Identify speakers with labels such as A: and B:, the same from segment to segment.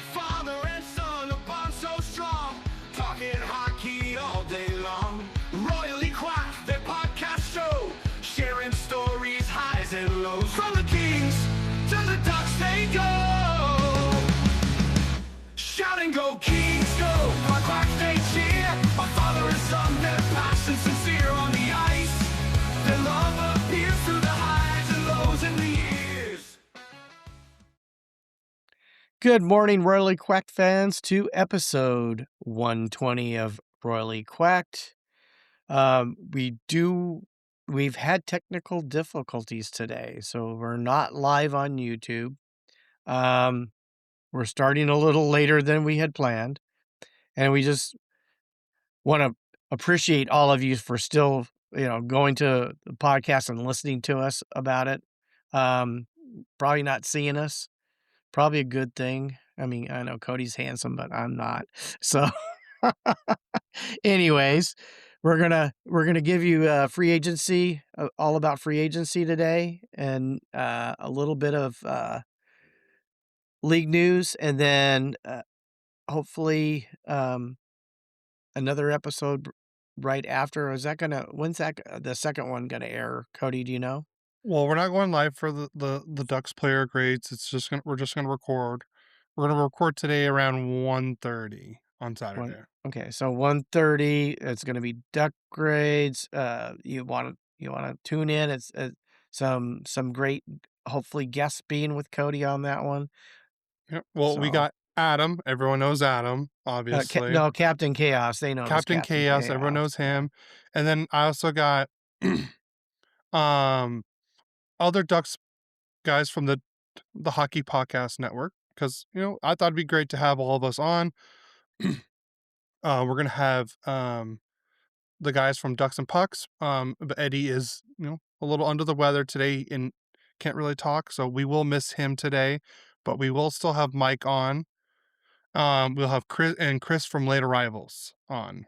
A: A father and son, a bond so strong, talking hockey all day long. Royally Quacked, their podcast show, sharing stories, highs and lows. From the Kings to the Ducks they go. Shout and go, Kings go! Quack, quack, they cheer. A father and son, their passion sincere on the ice. Their love appears through the highs and lows in the years.
B: Good morning, Royally Quacked fans, to episode 120 of Royally Quacked. We've had technical difficulties today, so we're not live on YouTube. We're starting a little later than we had planned, and we just want to appreciate all of you for still, going to the podcast and listening to us about it. Probably not seeing us. Probably a good thing. I mean, I know Cody's handsome, but I'm not. So anyways, we're gonna give you free agency, all about free agency today, and a little bit of league news, and then hopefully another episode right after. When's the second one gonna air? Cody, do you know?
C: Well, we're not going live for the Ducks player grades. We're just gonna record. We're gonna record today around 1:30 on Saturday.
B: Okay, so 1:30. It's gonna be duck grades. You wanna tune in. It's some great, hopefully, guests being with Cody on that one.
C: Yep. Well, we
B: So-
C: got Adam. Everyone knows Adam, obviously.
B: No, Captain Chaos. They know him as
C: Captain Chaos. Everyone knows him. And then I also got other Ducks guys from the Hockey Podcast Network, because I thought it'd be great to have all of us on. We're gonna have the guys from Ducks and Pucks. But Eddie is a little under the weather today and can't really talk, so we will miss him today. But we will still have Mike on. We'll have Chris from Late Arrivals on.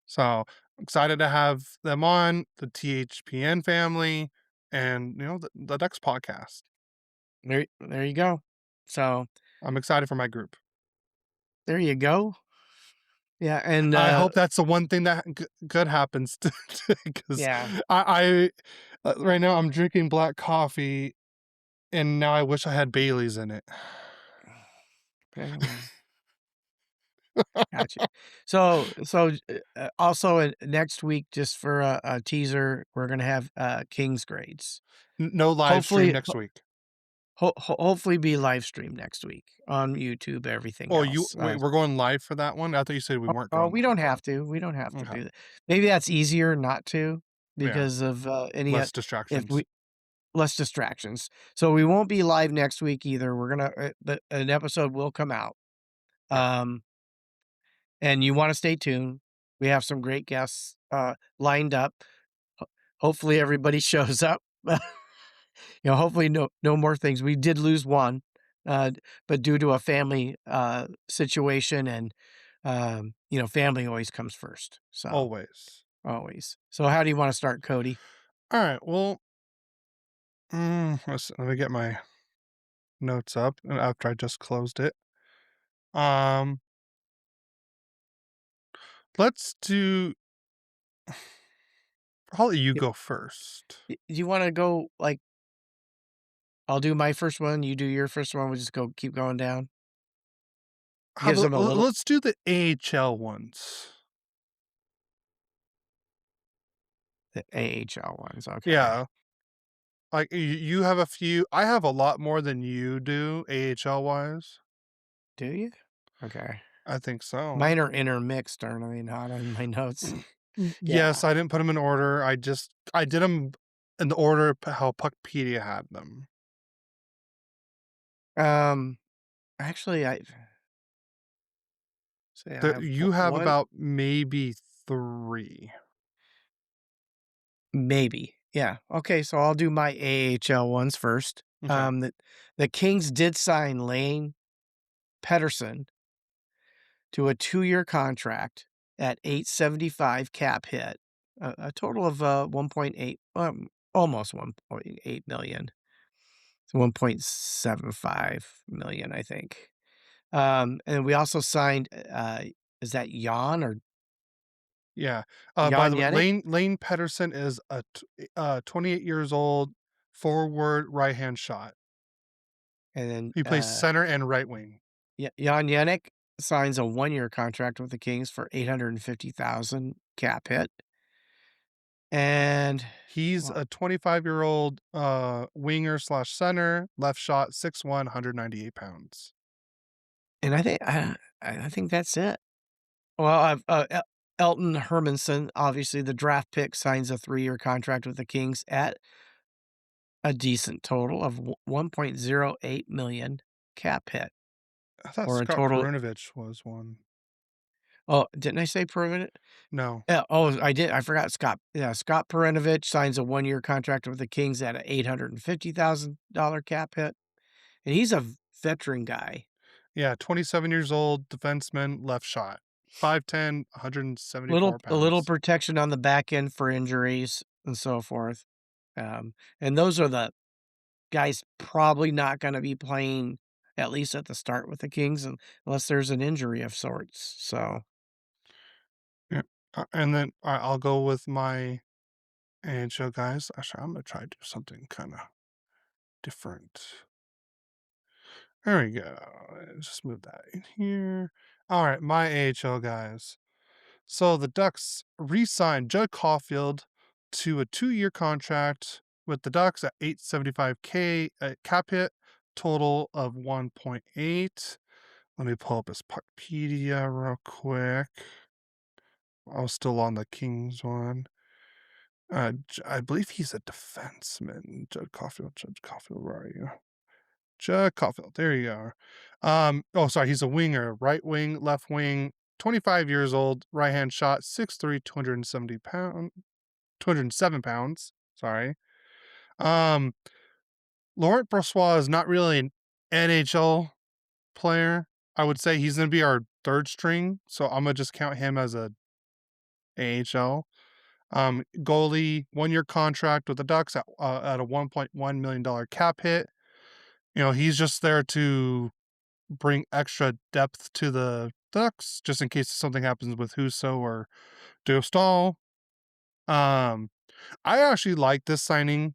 C: So excited to have them on, the THPN family, and the Ducks podcast.
B: There you go. So
C: I'm excited for my group.
B: there you go. Yeah, and
C: I hope that's the one thing that good happens because I right now I'm drinking black coffee, and now I wish I had Bailey's in it.
B: Okay. Gotcha. So also next week, just for a teaser, we're gonna have King's grades.
C: No live stream next week.
B: Hopefully be live streamed next week on YouTube. Everything else.
C: Wait, we're going live for that one? I thought you said we weren't going.
B: Oh, we don't have to. We don't have to do that. Maybe that's easier not to because of any
C: less distractions.
B: Less distractions. So we won't be live next week either. We're gonna, but an episode will come out. And you want to stay tuned. We have some great guests lined up. Hopefully everybody shows up. Hopefully no more things. We did lose one, but due to a family situation, and family always comes first. So always. So how do you want to start, Cody?
C: All right. Well, let me get my notes up after I just closed it. Let's do. I'll let you go first.
B: Do you want to go I'll do my first one, you do your first one, we'll just keep going down?
C: Let's do the AHL ones.
B: The AHL ones, okay.
C: Yeah. Like, you have a few. I have a lot more than you do, AHL-wise.
B: Do you? Okay.
C: I think so.
B: Mine are intermixed, aren't they? Not in my notes.
C: Yes, I didn't put them in order. I did them in the order how Puckpedia had them.
B: Actually,
C: you have about maybe 3.
B: Maybe. Yeah. Okay, so I'll do my AHL ones first.
C: Okay.
B: The Kings did sign Lane Pedersen to a 2-year contract at $875 cap hit, a total of 1.8, almost 1.8 million. It's 1.75 million, I think. And we also signed, is that Jan or
C: Yeah. By
B: Jan
C: the way,
B: Yannick?
C: Lane Pedersen is a 28 years old, forward right-hand shot.
B: And then
C: He plays center and right wing.
B: Jan Yannick signs a 1-year contract with the Kings for 850,000 cap hit. And
C: He's a 25-year-old winger slash center, left shot, 6'1", 198 pounds.
B: and I think that's it. Well, I've Elton Hermanson, obviously the draft pick, signs a 3-year contract with the Kings at a decent total of 1.08 million cap hit,
C: I thought
B: or a
C: Scott
B: total.
C: Perunovich was one.
B: Oh, didn't I say permanent?
C: No.
B: Yeah. Oh, I did. I forgot Scott. Yeah, Scott Perunovich signs a 1-year contract with the Kings at an $850,000 cap hit, and he's a veteran guy.
C: Yeah, 27 years old, defenseman, left shot. 5'10", 174
B: A little
C: pounds.
B: protection on the back end for injuries and so forth. And those are the guys probably not going to be playing, at least at the start, with the Kings, unless there's an injury of sorts. So
C: Yeah. And then I'll go with my AHL guys. Actually, I'm going to try to do something kind of different. There we go. Let's just move that in here. All right, my AHL guys. So the Ducks re-signed Judd Caulfield to a 2-year contract with the Ducks at $875K cap hit, total of 1.8. Let me pull up his Puckpedia real quick. I was still on the Kings one. I believe he's a defenseman. Judd Caulfield, where are you? Judd Caulfield, there you are. Oh, sorry, he's a winger, right wing, left wing, 25 years old, right-hand shot, 6'3", 207 pounds. Sorry. Laurent Brossoit is not really an NHL player. I would say he's going to be our third string, so I'm going to just count him as a AHL. Goalie, 1-year contract with the Ducks at a $1.1 million cap hit. You know, he's just there to bring extra depth to the Ducks, just in case something happens with Husso or Dostal. I actually like this signing.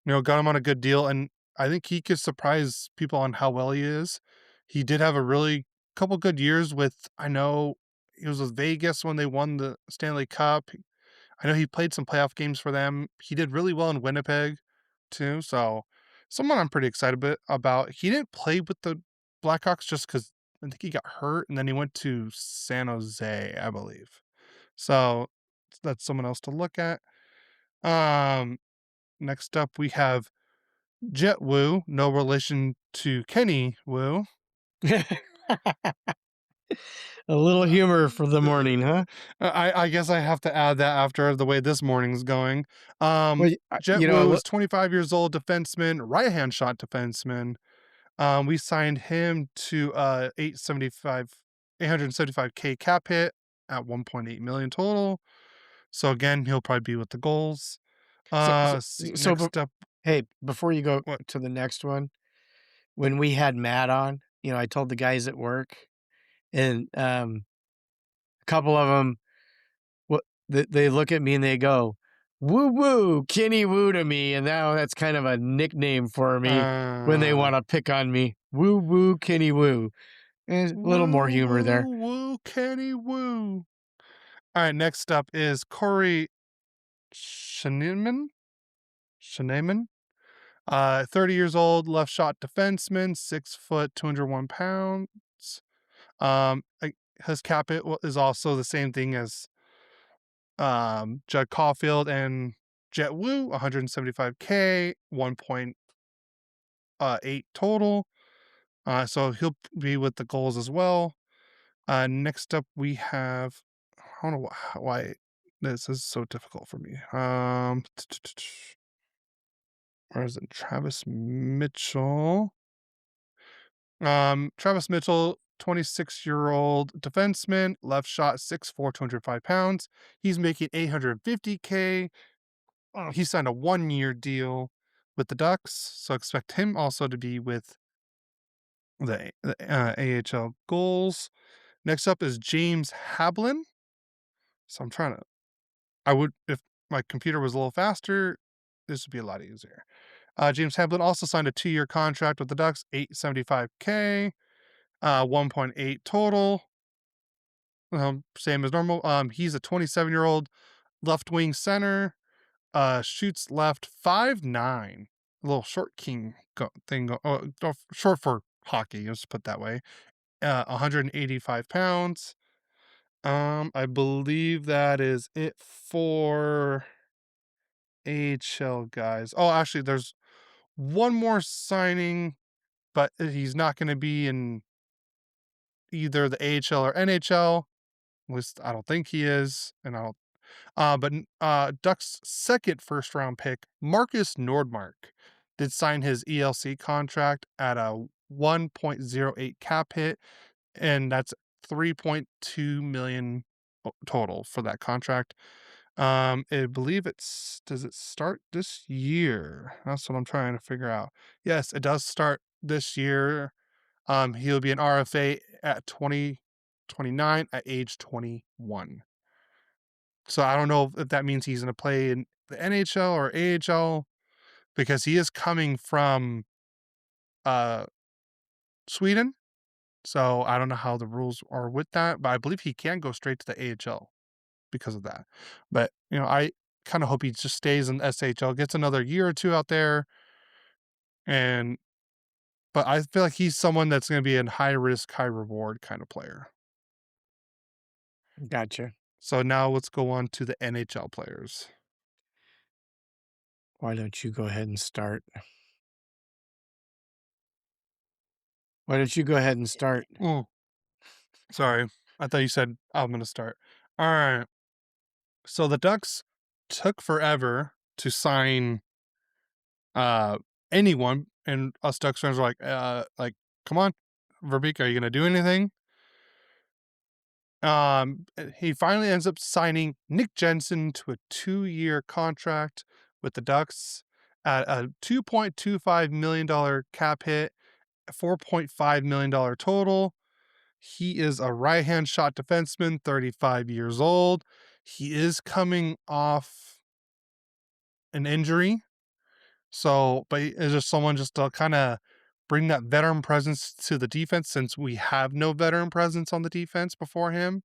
C: You know, got him on a good deal, and I think he could surprise people on how well he is. He did have a really couple good years with, I know he was with Vegas when they won the Stanley Cup. I know he played some playoff games for them. He did really well in Winnipeg too. So someone I'm pretty excited about. He didn't play with the Blackhawks just because I think he got hurt, and then he went to San Jose, I believe. So that's someone else to look at. Next up we have Jet Wu, no relation to Kenny Wu.
B: a little humor for the morning, huh?
C: I guess I have to add that after the way this morning's going.
B: Well,
C: Jet Wu is 25 years old, defenseman, right-hand shot defenseman. We signed him to 875K cap hit at 1.8 million total. So again, he'll probably be with the goals. Next up.
B: Hey, before you go
C: What?
B: to the next one, when we had Matt on, I told the guys at work, and a couple of them, they look at me and they go, "Woo woo, Kenny Woo" to me, and now that's kind of a nickname for me when they want to pick on me. Woo woo, Kenny Woo. And a little more humor there.
C: Woo, Kenny Woo. All right, next up is Corey Schneemann. 30 years old, left shot defenseman, 6 foot, 201 pounds. His cap hit is also the same thing as Judd Caulfield and Jet Wu, 175K, 1.8 total. So he'll be with the goals as well. Next up we have, I don't know why this is so difficult for me. Or is it Travis Mitchell? Travis Mitchell, 26-year-old defenseman, left shot, 6'4", 205 pounds. He's making $850K. He signed a 1-year deal with the Ducks, so expect him also to be with the AHL goals. Next up is James Hablin. So I'm trying to, if my computer was a little faster, this would be a lot easier. James Hablin also signed a 2-year contract with the Ducks, $875K, 1.8 total. Same as normal. He's a 27-year-old left wing center. Shoots left 5'9". A little short king thing. Short for hockey. Let's put it that way. 185 pounds. I believe that is it for AHL guys. Oh, actually, there's one more signing, but he's not going to be in either the AHL or NHL. At least I don't think he is, and Ducks' second first-round pick, Marcus Nordmark, did sign his ELC contract at a 1.08 cap hit, and that's $3.2 million total for that contract. I believe does it start this year? That's what I'm trying to figure out. Yes, it does start this year. He'll be an RFA at 29 at age 21. So I don't know if that means he's going to play in the NHL or AHL, because he is coming from Sweden. So I don't know how the rules are with that, but I believe he can go straight to the AHL because of that. But, I kind of hope he just stays in SHL, gets another year or two out there. But I feel like he's someone that's going to be a high risk, high reward kind of player.
B: Gotcha.
C: So now let's go on to the NHL players.
B: Why don't you go ahead and start? Why don't you go ahead and start?
C: Oh, sorry. I thought you said I'm going to start. All right. So the Ducks took forever to sign anyone, and us Ducks fans were like, come on, Verbeek, are you going to do anything? He finally ends up signing Nick Jensen to a 2-year contract with the Ducks at a $2.25 million cap hit, $4.5 million total. He is a right-hand shot defenseman, 35 years old. He is coming off an injury. But is just someone just to kind of bring that veteran presence to the defense, since we have no veteran presence on the defense before him.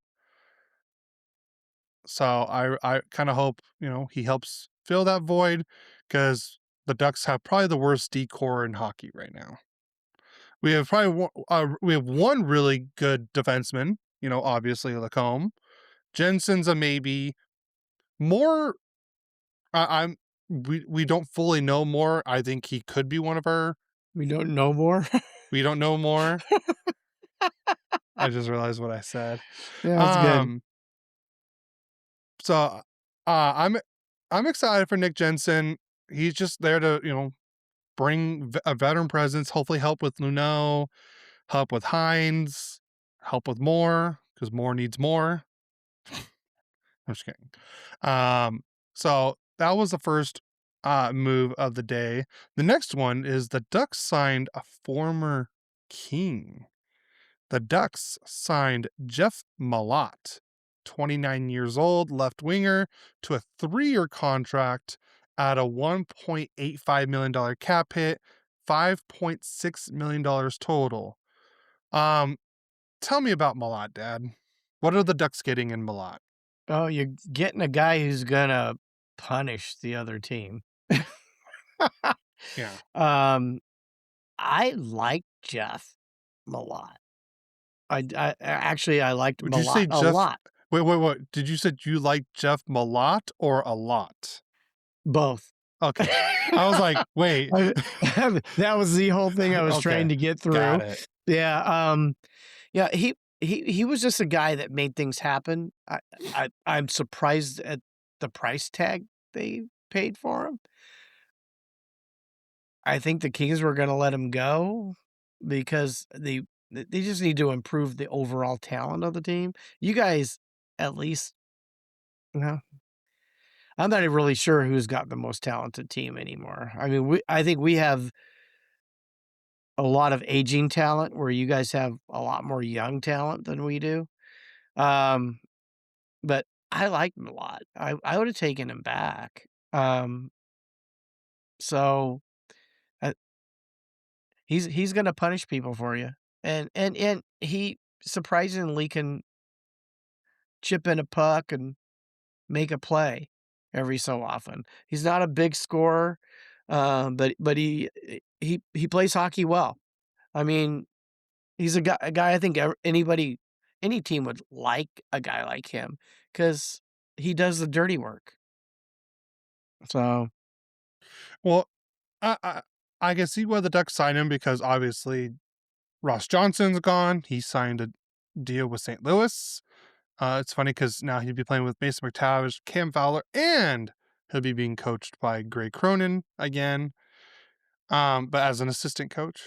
C: So I kind of hope, he helps fill that void, because the Ducks have probably the worst D-core in hockey right now. We have one really good defenseman, obviously Lacombe. Jensen's a maybe. More, we don't fully know more. I think he could be one of our.
B: We don't know more.
C: We don't know more. I just realized what I said.
B: Yeah, that's good.
C: So, I'm excited for Nick Jensen. He's just there to, bring a veteran presence, hopefully help with Luneau, help with Hines, help with Moore, because Moore needs more. I'm just kidding. So that was the first move of the day. The next one is the Ducks signed a former King. The Ducks signed Jeff Malott, 29 years old, left winger, to a 3-year contract at a $1.85 million cap hit, $5.6 million total. Tell me about Malott, Dad. What are the Ducks getting in Malott?
B: Oh, you're getting a guy who's gonna punish the other team.
C: Yeah.
B: I like Jeff Malott. I actually liked
C: Did you say
B: Malott a
C: Jeff?
B: lot.
C: Wait. Did you say you like Jeff Malott or a lot?
B: Both.
C: Okay. I was like, wait.
B: That was the whole thing I was trying to get through.
C: Got it.
B: Yeah. Yeah. He was just a guy that made things happen. I'm surprised at the price tag they paid for him. I think the Kings were going to let him go because they just need to improve the overall talent of the team. You guys, at least, I'm not even really sure who's got the most talented team anymore. I mean, I think we have a lot of aging talent where you guys have a lot more young talent than we do. Um, but I like him a lot. I would have taken him back. So uh, he's gonna punish people for you, and he surprisingly can chip in a puck and make a play every so often. He's not a big scorer, but he plays hockey well. I mean, he's a guy I think any team would like a guy like him because he does the dirty work. So
C: Well, I I can see why the Ducks signed him because obviously Ross Johnson's gone. He signed a deal with St. Louis. It's funny because now he'd be playing with Mason McTavish, Cam Fowler, and he'll be being coached by Greg Cronin again, but as an assistant coach.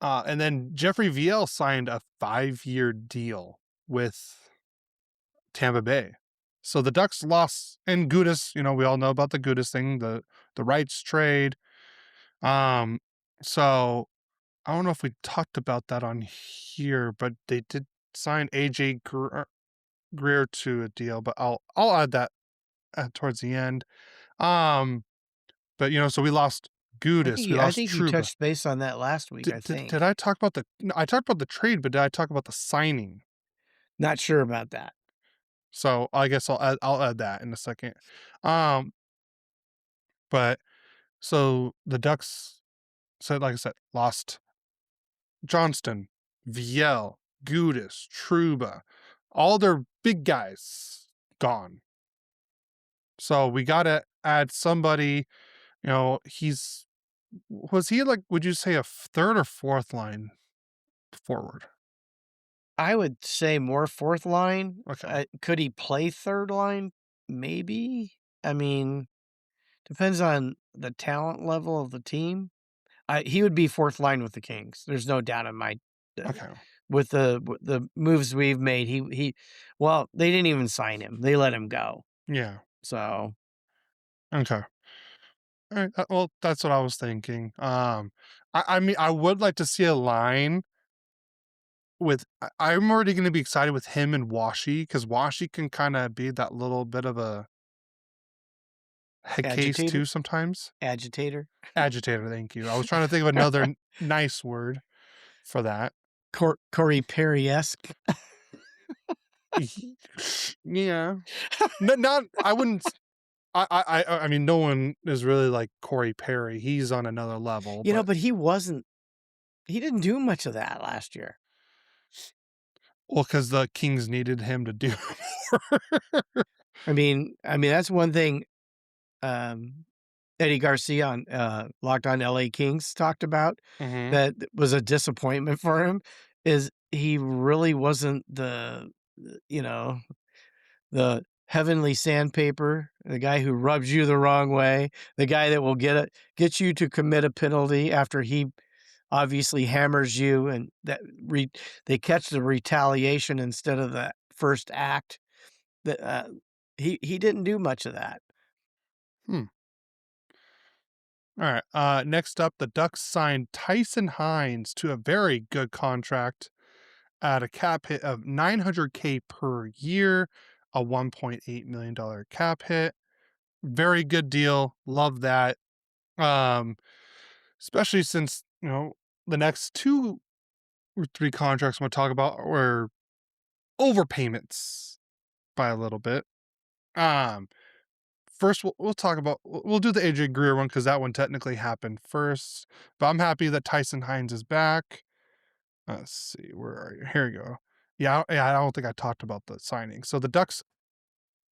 C: And then Jeffrey VL signed a 5-year deal with Tampa Bay. So the Ducks lost, and Gudis, we all know about the Gudis thing, the rights trade. So I don't know if we talked about that on here, but they did sign AJ Greer to a deal, but I'll add that towards the end. But so we lost Gudis, we
B: I
C: lost
B: think you
C: Truba.
B: touched base on that last week. I
C: Did
B: think.
C: I talk about no, I talked about the trade, but did I talk about the signing?
B: Not sure about that.
C: So I guess I'll add that in a second. Um, but so the Ducks said, like I said, lost Johnston, Viel, Gudis, Truba, all their big guys gone. So we gotta add somebody. Was he like? Would you say a third or fourth line forward?
B: I would say more fourth line.
C: Okay.
B: Could he play third line? Maybe. I mean, depends on the talent level of the team. He would be fourth line with the Kings. There's no doubt in my
C: Okay.
B: with the moves we've made. Well, they didn't even sign him. They let him go.
C: Yeah.
B: So
C: Okay. All right. Well, that's what I was thinking. I mean, I would like to see a line with. I'm already going to be excited with him and Washi because Washi can kind of be that little bit of a head case
B: agitator,
C: too sometimes.
B: agitator,
C: Agitator. Thank you. I was trying to think of another nice word for that.
B: Corey Perry-esque.
C: Yeah. Not. I wouldn't. I mean, no one is really like Corey Perry. He's on another level, but
B: But he wasn't. He didn't do much of that last year.
C: well, because the Kings needed him to do more.
B: I mean that's one thing. Eddie Garcia on Locked On LA Kings talked about
C: Mm-hmm.
B: that was a disappointment for him. Is he really wasn't the heavenly sandpaper, the guy who rubs you the wrong way, the guy that will get you to commit a penalty after he obviously hammers you, and they catch the retaliation instead of the first act. That he didn't do much of that.
C: All right. Next up, the Ducks signed Tyson Hines to a very good contract at a cap hit of $900K per year, a $1.8 million cap hit. Very good deal. Love that. Especially since, the next 2 or 3 contracts I'm going to talk about were overpayments by a little bit. First, we'll talk about we'll do the AJ Greer one because that one technically happened first. But I'm happy that Tyson Hines is back. Let's see, where are you? Here you go. Yeah, I don't think I talked about the signing. So the Ducks,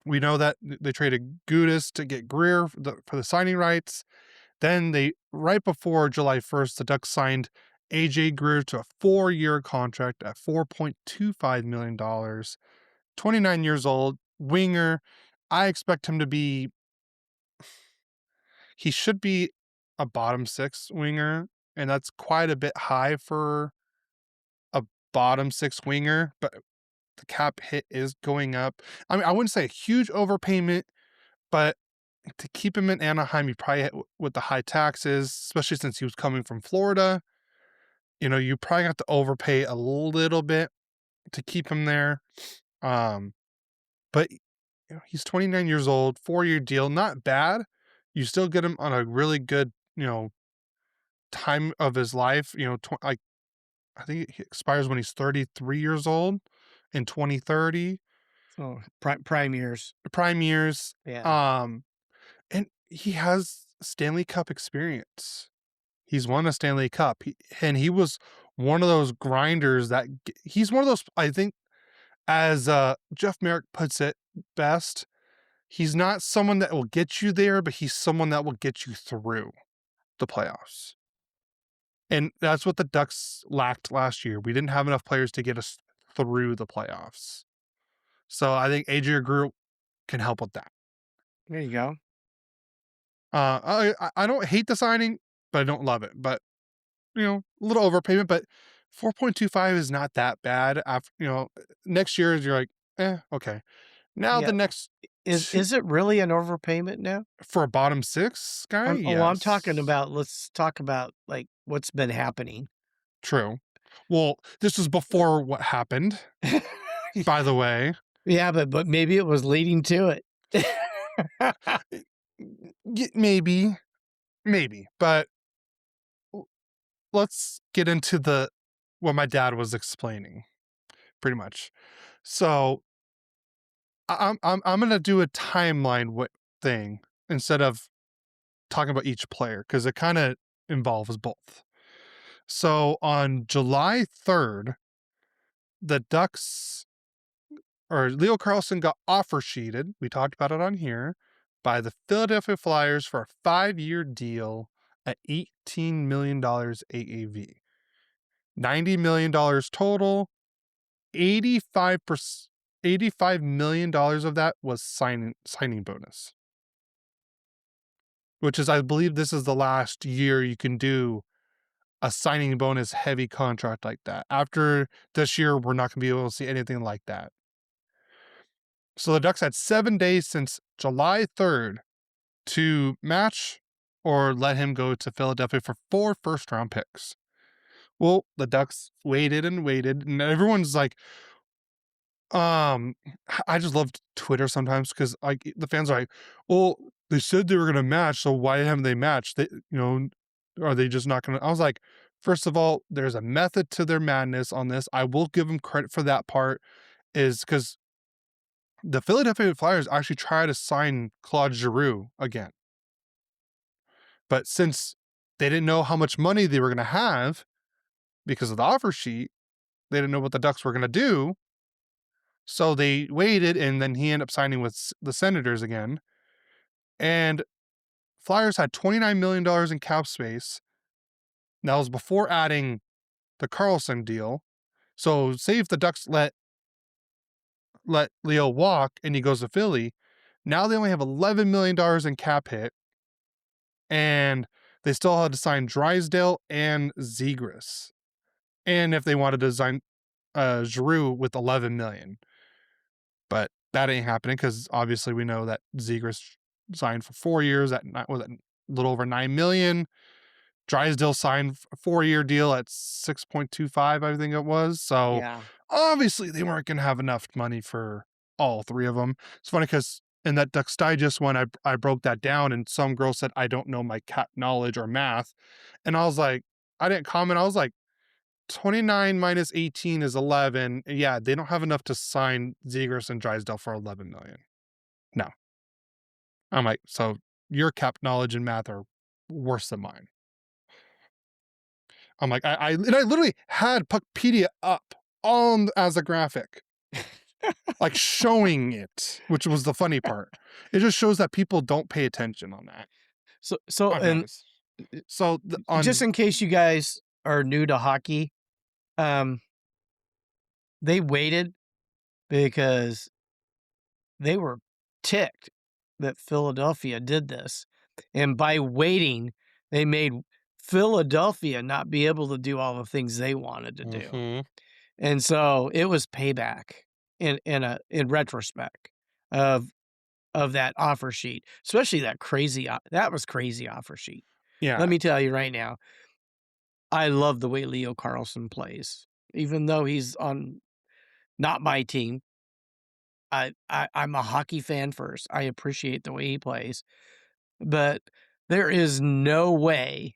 C: we know that they traded Gudis to get Greer for the signing rights. Then right before July 1st, the Ducks signed AJ Greer to a 4-year contract at $4.25 million. 29 years old, winger. I expect him to be. He should be a bottom 6 winger, and that's quite a bit high for a bottom 6 winger, but the cap hit is going up. I mean, I wouldn't say a huge overpayment, but to keep him in Anaheim, you probably with the high taxes, especially since he was coming from Florida, you probably have to overpay a little bit to keep him there. But he's 29 years old, 4-year deal, not bad. You still get him on a really good, time of his life. Like I think he expires when he's 33 years old in 2030.
B: So prime years.
C: Prime years.
B: Yeah.
C: And he has Stanley Cup experience. He's won a Stanley Cup. He was one of those grinders he's one of those, I think, as Jeff Merrick puts it best, he's not someone that will get you there, but he's someone that will get you through the playoffs. And that's what the Ducks lacked last year. We didn't have enough players to get us through the playoffs. So I think AJ Group can help with that.
B: There you go.
C: I don't hate the signing, but I don't love it. But, a little overpayment, but 4.25 is not that bad. After, next year, you're like, okay. Now
B: Yeah.
C: the next
B: Is it really an overpayment now?
C: for a bottom six guy?
B: I'm talking
C: Yes.
B: about, let's talk about like what's been happening.
C: True. Well, this was before what happened, by the way.
B: Yeah, but maybe it was leading to it.
C: Maybe, but let's get into what my dad was explaining, pretty much. So I'm gonna do a timeline thing instead of talking about each player because it kind of involves both. So on July 3rd, the Ducks or Leo Carlsson got offer sheeted. We talked about it on here by the Philadelphia Flyers for a 5-year deal at $18 million AAV. $90 million total. 85 million dollars of that was signing bonus. Which is, I believe this is the last year you can do a signing bonus heavy contract like that. After this year, we're not going to be able to see anything like that. So the Ducks had 7 days since July 3rd to match or let him go to Philadelphia for 4 first-round picks. Well, the Ducks waited, and everyone's like, I just love Twitter sometimes because like the fans are like, well, they said they were going to match, so why haven't they matched? Are they just not going to? I was like, first of all, there's a method to their madness on this. I will give them credit for that part, is because the Philadelphia Flyers actually tried to sign Claude Giroux again. But since they didn't know how much money they were going to have because of the offer sheet, they didn't know what the Ducks were going to do. So they waited, and then he ended up signing with the Senators again. And Flyers had $29 million in cap space. That was before adding the Carlson deal. So say if the Ducks let Leo walk and he goes to Philly, now they only have $11 million in cap hit. And they still had to sign Drysdale and Zegras. And if they wanted to sign Giroux with $11 million. But that ain't happening because obviously we know that Zegras signed for 4 years at a little over $9 million. Drysdale signed a 4-year deal at 6.25, I think it was. So
B: Yeah.
C: obviously they weren't going to have enough money for all 3 of them. It's funny because in that Ducks Digest one, I broke that down, and some girl said, I don't know my cap knowledge or math. And I was like, I didn't comment. I was like, 29 minus 18 is 11. Yeah, they don't have enough to sign Zegras and Drysdale for 11 million. No. I'm like, so your cap knowledge and math are worse than mine. I'm like, I literally had Puckpedia up on as a graphic, like showing it, which was the funny part. It just shows that people don't pay attention on that.
B: So
C: I've
B: and
C: noticed. So
B: just in case you guys are new to hockey, they waited because they were ticked that Philadelphia did this. And by waiting, they made Philadelphia not be able to do all the things they wanted to do. And so it was payback in retrospect of of that offer sheet, especially that was crazy offer sheet.
C: Yeah.
B: Let me tell you right now, I love the way Leo Carlsson plays. Even though he's on not my team, I'm a hockey fan first. I appreciate the way he plays, but there is no way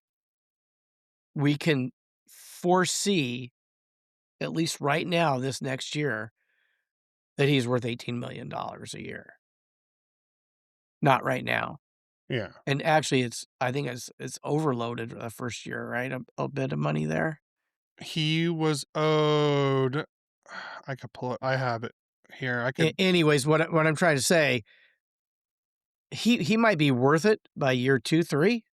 B: we can foresee, at least right now, this next year, that he's worth $18 million a year. Not right now.
C: Yeah.
B: And actually, I think it's overloaded the first year, right? A bit of money there.
C: He was owed. I could pull it. I have it here. I could.
B: Anyways, what I'm trying to say, he might be worth it by year 2, 3,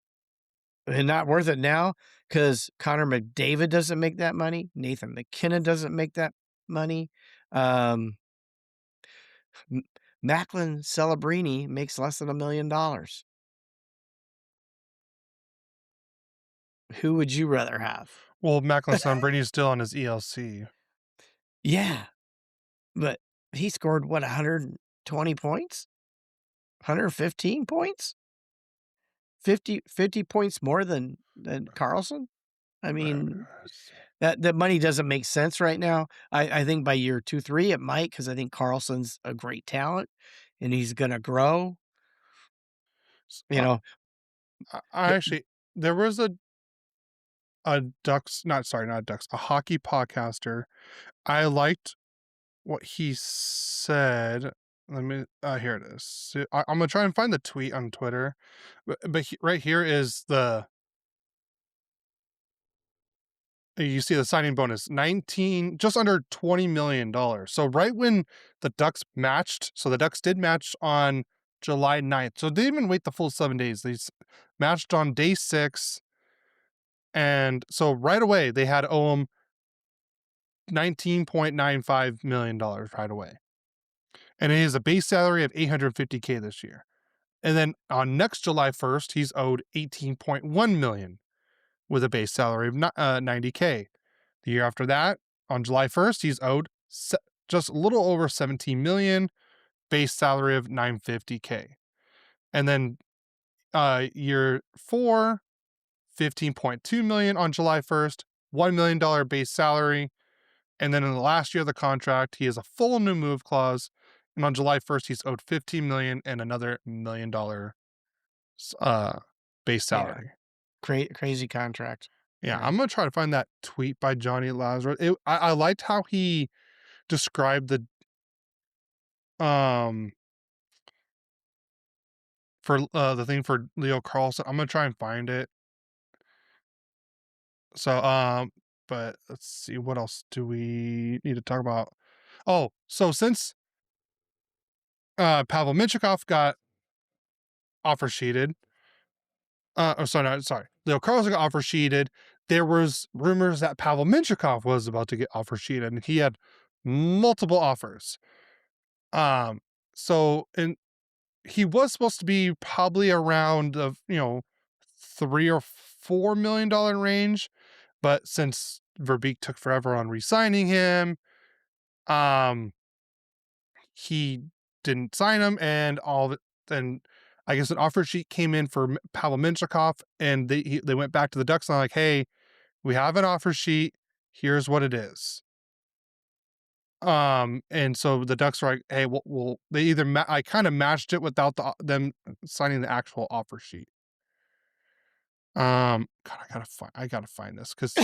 B: and not worth it now because Connor McDavid doesn't make that money. Nathan McKinnon doesn't make that money. Macklin Celebrini makes less than $1 million. Who would you rather have?
C: Well, Macklin Celebrini is still on his ELC.
B: Yeah, but he scored, what, 120 points? 115 points? 50 points more than Carlson? I mean, that money doesn't make sense right now. I think by year 2, 3, it might, because I think Carlson's a great talent, and he's going to grow. You know,
C: I actually, there was a Ducks, not Ducks, a hockey podcaster. I liked what he said. Let me, here it is. So I'm gonna try and find the tweet on Twitter, but right here is you see the signing bonus, 19, just under $20 million. So right when the Ducks matched, so the Ducks did match on July 9th. So they didn't even wait the full 7 days. They matched on day 6. And so right away they had to owe him $19.95 million right away. And he has a base salary of $850K this year. And then on next July 1st, he's owed $18.1 million with a base salary of $90K. The year after that, on July 1st, he's owed just a little over $17 million, base salary of $950K. And then year 4, $15.2 million on July 1st, $1 million base salary. And then in the last year of the contract, he has a full new move clause. And on July 1st, he's owed $15 million and another $1 million base salary.
B: Yeah. Crazy contract.
C: Yeah, I'm gonna try to find that tweet by Johnny Lazarus. I liked how he described the for the thing for Leo Carlsson. I'm gonna try and find it. So but let's see, what else do we need to talk about? Oh, so since Pavel Mintyukov got offer sheeted, Leo Carlsson got offer sheeted. There was rumors that Pavel Mintyukov was about to get offer sheeted, and he had multiple offers. So he was supposed to be probably around the $3 or $4 million range, but since Verbeek took forever on re-signing him, he didn't sign him, and all of it. Then I guess an offer sheet came in for Pavel Mintyukov, and they went back to the Ducks and like, hey, we have an offer sheet. Here's what it is. And so the Ducks were like, hey, well they either I kind of matched it without them signing the actual offer sheet. God, I gotta find this because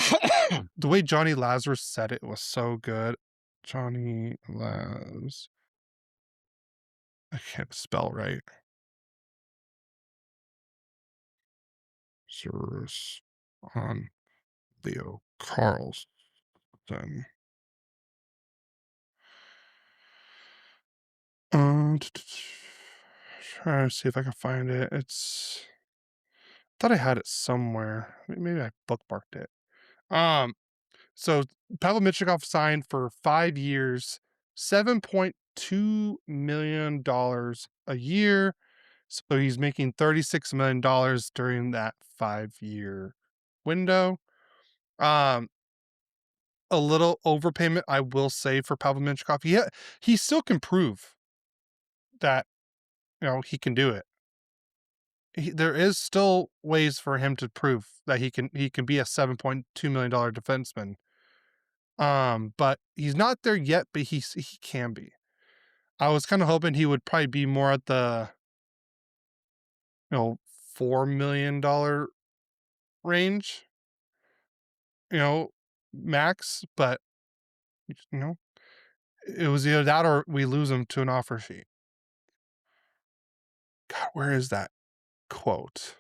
C: the way Johnny Lazarus said it was so good. Johnny Laz, I can't spell right. Lazarus on Leo Carlsson. Trying to see if I can find it. Thought I had it somewhere. Maybe I bookmarked it. So Pavel Mintyukov signed for 5 years, $7.2 million a year. So he's making $36 million during that 5-year window. A little overpayment, I will say, for Pavel Mintyukov. He still can prove that he can do it. There is still ways for him to prove that he can be a $7.2 million defenseman. But he's not there yet, but he can be. I was kind of hoping he would probably be more at the $4 million range, you know, max. But you know, it was either that or we lose him to an offer sheet. God, where is that quote?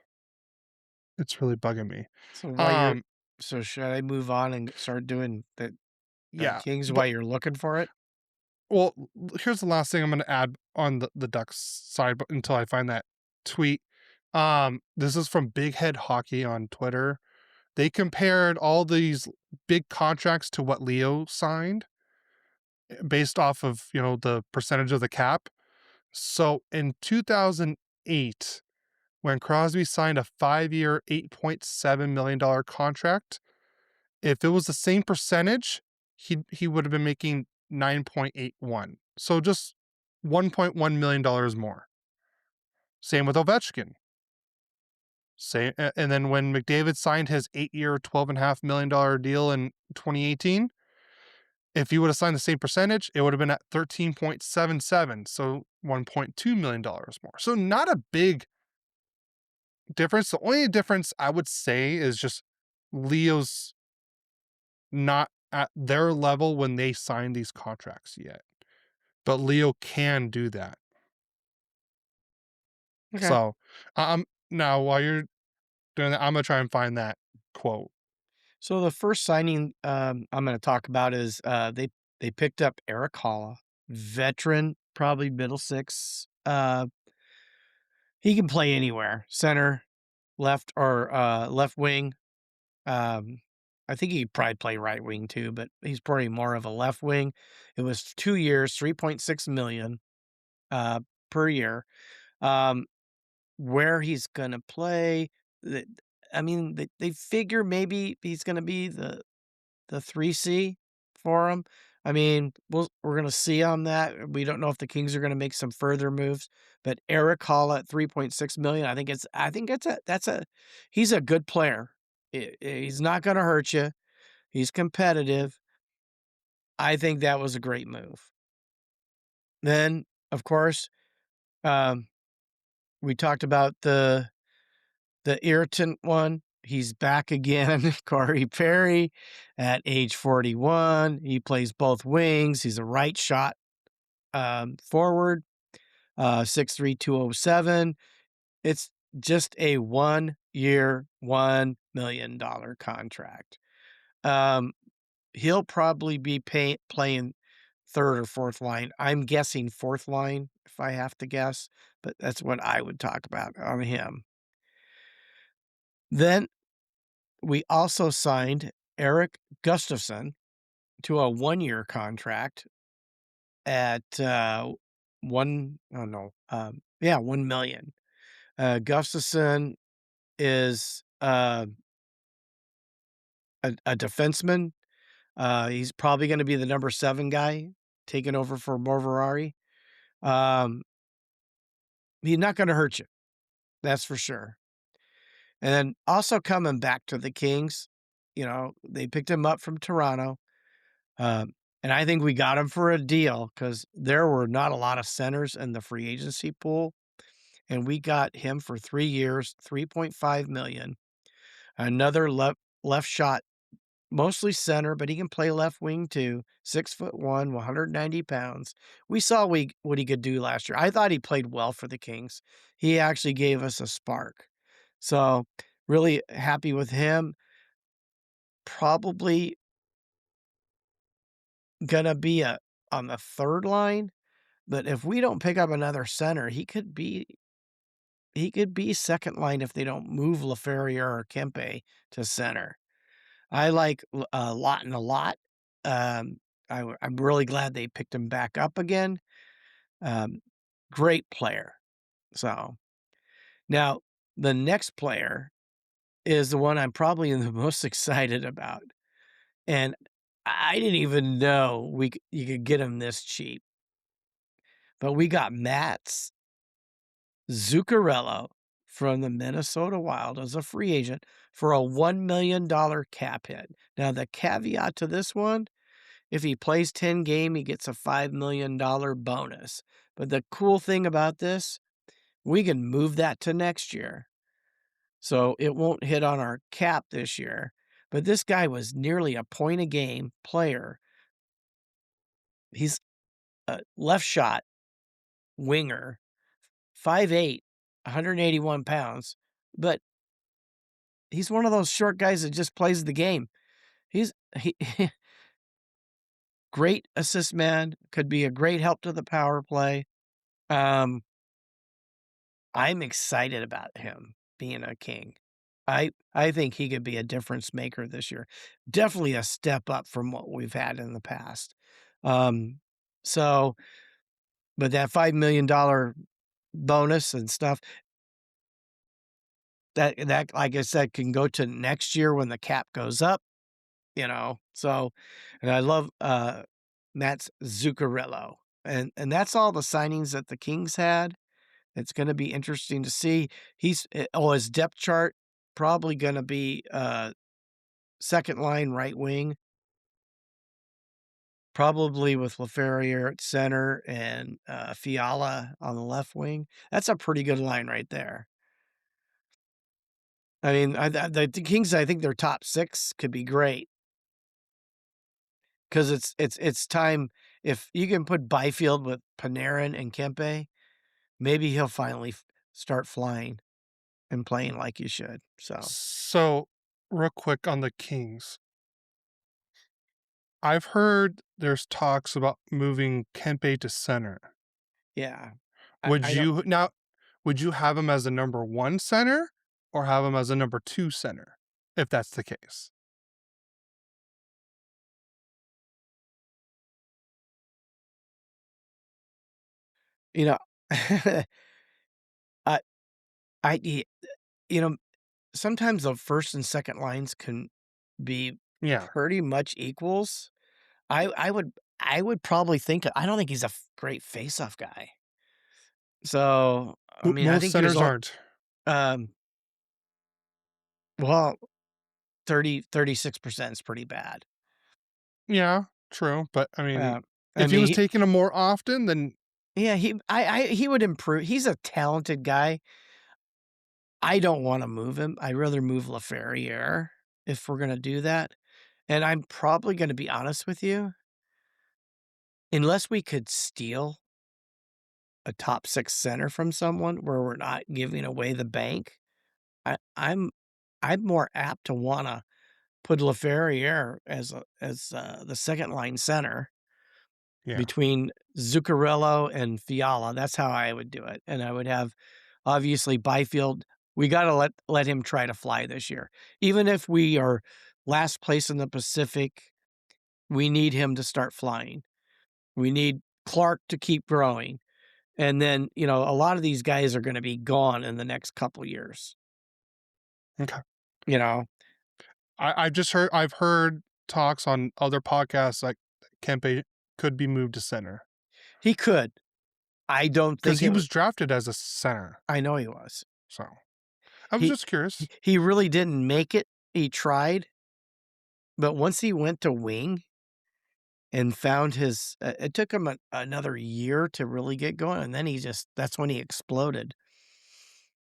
C: It's really bugging me.
B: So while you're
C: Um,
B: so should I move on and start doing the
C: yeah,
B: Kings
C: but
B: while you're looking for it?
C: well, here's the last thing I'm going to add on the Ducks side, but until I find that tweet. This is from Big Head Hockey on Twitter. They compared all these big contracts to what Leo signed based off of, the percentage of the cap. So in 2008, when Crosby signed a 5-year, $8.7 million contract, if it was the same percentage, he would have been making 9.81. So just $1.1 million more. Same with Ovechkin. And then when McDavid signed his 8-year, $12.5 million deal in 2018, if he would have signed the same percentage, it would have been at 13.77, so $1.2 million more. So not a big difference. The only difference I would say is just Leo's not at their level when they sign these contracts yet. But Leo can do that.
B: Okay.
C: So now while you're doing that, I'm gonna try and find that quote.
B: So the first signing I'm going to talk about is they picked up Eric Halla, veteran, probably middle six. He can play anywhere, center, left or left wing. Um, I think he'd probably play right wing too, but he's probably more of a left wing. It was 2 years, 3.6 million uh, per year. Um, where he's gonna play, the- I mean, they figure maybe he's gonna be the 3C for him. I mean, we're gonna see on that. We don't know if the Kings are gonna make some further moves, but Eric Hall at 3.6 million, I think he's a good player. He's not gonna hurt you. He's competitive. I think that was a great move. Then, of course, um, we talked about the irritant one. He's back again, Corey Perry at age 41. He plays both wings. He's a right shot forward, 6'3", 207. It's just a 1 year, $1 million contract. He'll probably be playing third or fourth line. I'm guessing fourth line if I have to guess, but that's what I would talk about on him. Then we also signed Eric Gustafson to a 1-year contract at 1 million. Gustafson is a defenseman. He's probably going to be the number 7 guy taking over for Morvarari. Um, he's not going to hurt you. That's for sure. And then also coming back to the Kings, they picked him up from Toronto. And I think we got him for a deal because there were not a lot of centers in the free agency pool. And we got him for 3 years, 3.5 million. Another left shot, mostly center, but he can play left wing too. 6'1", 190 pounds. We saw what he could do last year. I thought he played well for the Kings. He actually gave us a spark. So really happy with him. Probably gonna be on the third line, but if we don't pick up another center, he could be second line if they don't move LaFerriere or Kempe to center. I like Lawton a lot. Um, I'm really glad they picked him back up again. Um, great player. So now the next player is the one I'm probably the most excited about, and I didn't even know you could get him this cheap. But we got Mats Zuccarello from the Minnesota Wild as a free agent for a $1 million cap hit. Now, the caveat to this one, if he plays 10 games, he gets a $5 million bonus. But the cool thing about this, we can move that to next year. So it won't hit on our cap this year. But this guy was nearly a point a game player. He's a left shot winger, 5'8", 181 pounds. But he's one of those short guys that just plays the game. He great assist man, could be a great help to the power play. I'm excited about him being a King. I think he could be a difference maker this year. Definitely a step up from what we've had in the past. So, but that $5 million bonus and stuff, that like I said, can go to next year when the cap goes up, So, and I love Matt Zuccarello. And that's all the signings that the Kings had. It's going to be interesting to see. His depth chart probably going to be second line right wing, probably with LaFerriere at center and Fiala on the left wing. That's a pretty good line right there. I mean, the Kings, I think their top 6 could be great because it's time. If you can put Byfield with Panarin and Kempe, maybe he'll finally start flying and playing like you should.
C: So, real quick on the Kings. I've heard there's talks about moving Kempe to center.
B: Yeah.
C: Would you have him as a number 1 center or have him as a number 2 center, if that's the case?
B: I, sometimes the first and second lines can be
C: Yeah.
B: pretty much equals. I would probably think, I don't think he's a great face-off guy. So, I mean, I
C: Most
B: think
C: centers aren't.
B: Well, 36% is pretty bad.
C: Yeah, true. But I mean,
B: I
C: if he was
B: mean,
C: taking them more often, then
B: yeah, he would improve. He's a talented guy. I don't want to move him. I'd rather move LaFerriere if we're going to do that. And I'm probably going to be honest with you. Unless we could steal a top 6 center from someone where we're not giving away the bank, I'm more apt to want to put LaFerriere as the second line center between Zuccarello and Fiala. That's how I would do it. And I would have, obviously, Byfield. We got to let him try to fly this year. Even if we are last place in the Pacific, we need him to start flying. We need Clark to keep growing. And then, a lot of these guys are going to be gone in the next couple years.
C: Okay. I've heard talks on other podcasts like Kempe could be moved to center.
B: He could. I don't think
C: because he was drafted as a center.
B: I know he was.
C: So I was just curious.
B: He really didn't make it. He tried, but once he went to wing and found his, it took him another year to really get going, and then that's when he exploded.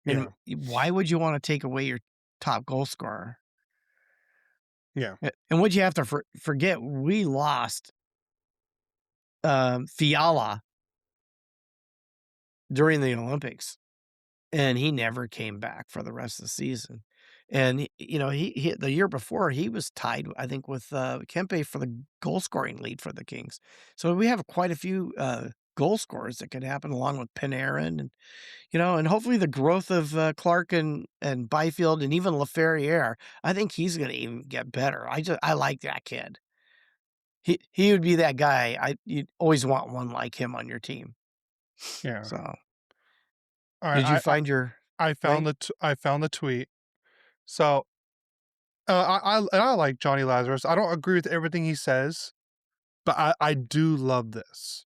B: And why would you want to take away your top goal scorer?
C: Yeah.
B: And what'd you have to forget? We lost Fiala during the Olympics, and he never came back for the rest of the season. And, he the year before, he was tied, I think, with Kempe for the goal-scoring lead for the Kings. So we have quite a few goal scorers that could happen along with Panarin and, and hopefully the growth of Clark and Byfield and even LaFerriere. I think he's going to even get better. I like that kid. He would be that guy. You'd always want one like him on your team.
C: Yeah.
B: So,
C: all right,
B: did you find your?
C: I found the tweet. So, I like Johnny Lazarus. I don't agree with everything he says, but I do love this,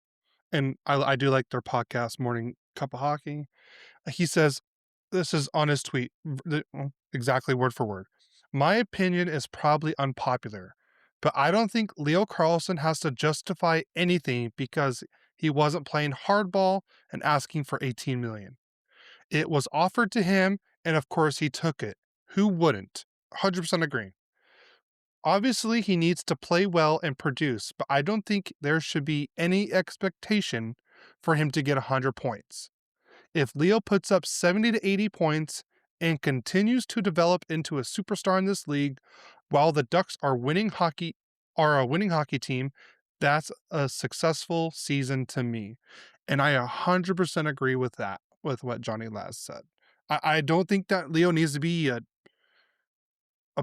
C: and I do like their podcast, Morning Cup of Hockey. He says, this is on his tweet, exactly word for word. My opinion is probably unpopular, but I don't think Leo Carlsson has to justify anything because he wasn't playing hardball and asking for 18 million. It was offered to him, and of course he took it. Who wouldn't? 100% agree. Obviously, he needs to play well and produce, but I don't think there should be any expectation for him to get 100 points. If Leo puts up 70 to 80 points and continues to develop into a superstar in this league while the Ducks are a winning hockey team, that's a successful season to me. And I 100% agree with that, with what Johnny Laz said. I don't think that Leo needs to be a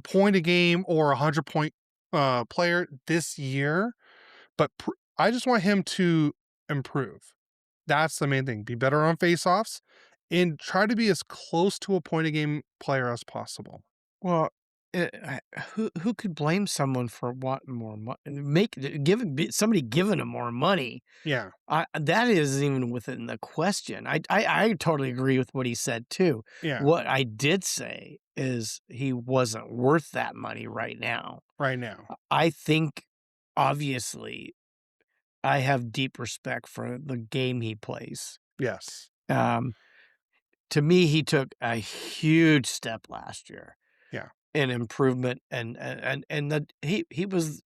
C: point a game or 100-point player this year, but I just want him to improve. That's the main thing. Be better on faceoffs and try to be as close to a point a game player as possible.
B: Well, who could blame someone for wanting more money? Somebody giving him more money.
C: Yeah.
B: That isn't even within the question. I totally agree with what he said too.
C: Yeah.
B: What I did say is he wasn't worth that money right now.
C: Right now.
B: I think, obviously, I have deep respect for the game he plays.
C: Yes.
B: To me, he took a huge step last year.
C: Yeah.
B: In improvement, and he was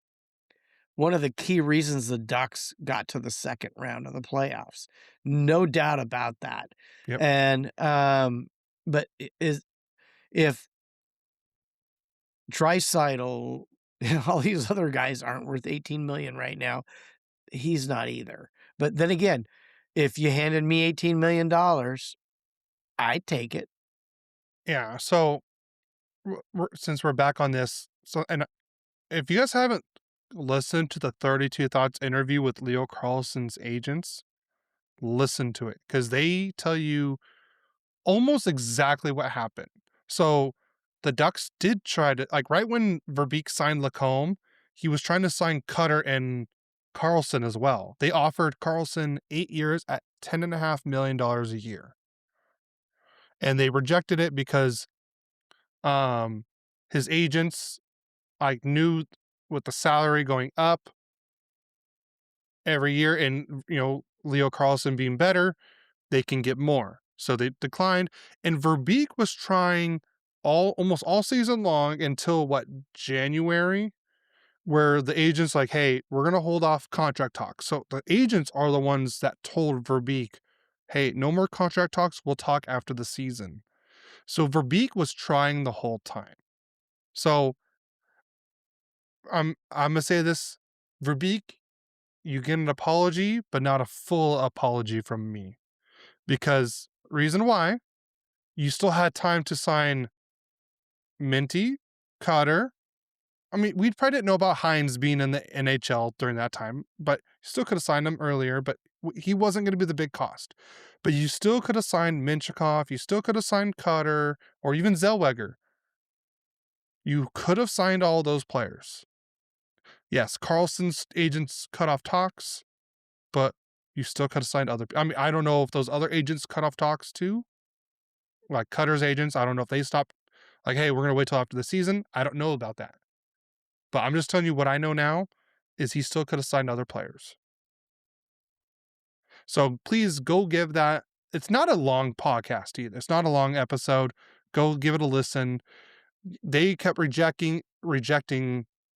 B: one of the key reasons the Ducks got to the second round of the playoffs. No doubt about that.
C: Yep.
B: And but if Draisaitl, all these other guys aren't worth 18 million right now, he's not either. But then again, if you handed me $18 million, I'd take it.
C: Yeah. So since we're back on this, and if you guys haven't listened to the 32 Thoughts interview with Leo Carlsson's agents, listen to it because they tell you almost exactly what happened. So the Ducks did try to, like, right when Verbeek signed Lacombe, he was trying to sign Cutter and Carlsson as well. They offered Carlsson 8 years at $10.5 million a year. And they rejected it because his agents knew with the salary going up every year and Leo Carlsson being better, they can get more. So they declined. And Verbeek was trying almost all season long until January, where the agents hey, we're gonna hold off contract talks. So the agents are the ones that told Verbeek, hey, no more contract talks. We'll talk after the season. So Verbeek was trying the whole time. So I'm gonna say this, Verbeek, you get an apology, but not a full apology from me. Because reason why, you still had time to sign Minty, Cotter. I mean, we probably didn't know about Hines being in the NHL during that time, but you still could have signed him earlier, but he wasn't going to be the big cost. But you still could have signed Minchikov, you still could have signed Cotter, or even Zellweger. You could have signed all those players. Yes, Carlson's agents cut off talks, but you still could have signed other. I mean, I don't know if those other agents cut off talks too. Like Cutter's agents, I don't know if they stopped. Hey, we're gonna wait till after the season. I don't know about that, but I'm just telling you what I know now is he still could have signed other players. So please go give that. It's not a long podcast either. It's not a long episode. Go give it a listen. They kept rejecting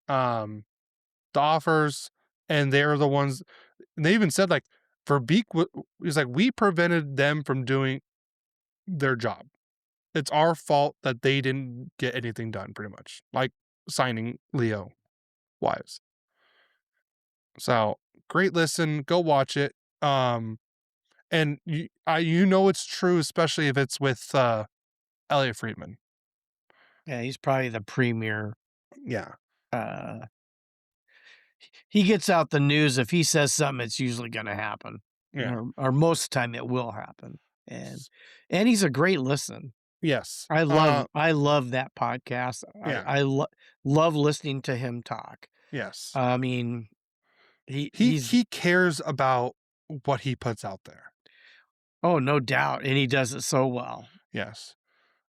C: the offers, and they're the ones. And they even said Verbeek was we prevented them from doing their job. It's our fault that they didn't get anything done, pretty much, like signing Leo Wives. So great listen. Go watch it. And it's true, especially if it's with Elliot Friedman.
B: Yeah, he's probably the premier.
C: Yeah.
B: He gets out the news. If he says something, it's usually going to happen.
C: Yeah.
B: Or most of the time it will happen. And he's a great listen.
C: Yes.
B: I love that podcast.
C: Yeah.
B: I love listening to him talk.
C: Yes.
B: I mean,
C: he cares about what he puts out there.
B: Oh, no doubt. And he does it so well.
C: Yes.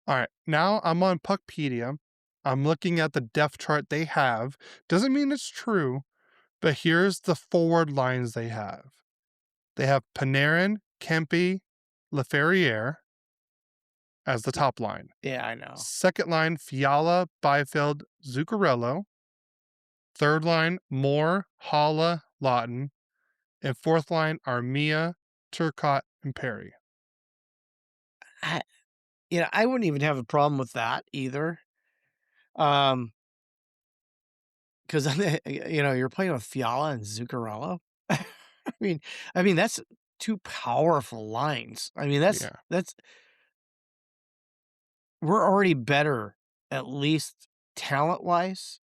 C: All right. Now I'm on Puckpedia. I'm looking at the depth chart they have. Doesn't mean it's true, but here's the forward lines they have. They have Panarin, Kempe, Laferriere as the top line.
B: Yeah, I know.
C: Second line, Fiala, Byfield, Zuccarello. Third line, Moore, Holla, Lawton. And fourth line are Mia, Turcotte, and Perry.
B: I, I wouldn't even have a problem with that either. Because you're playing with Fiala and Zuccarello. I mean that's two powerful lines. I mean
C: Yeah.
B: that's we're already better, at least talent wise,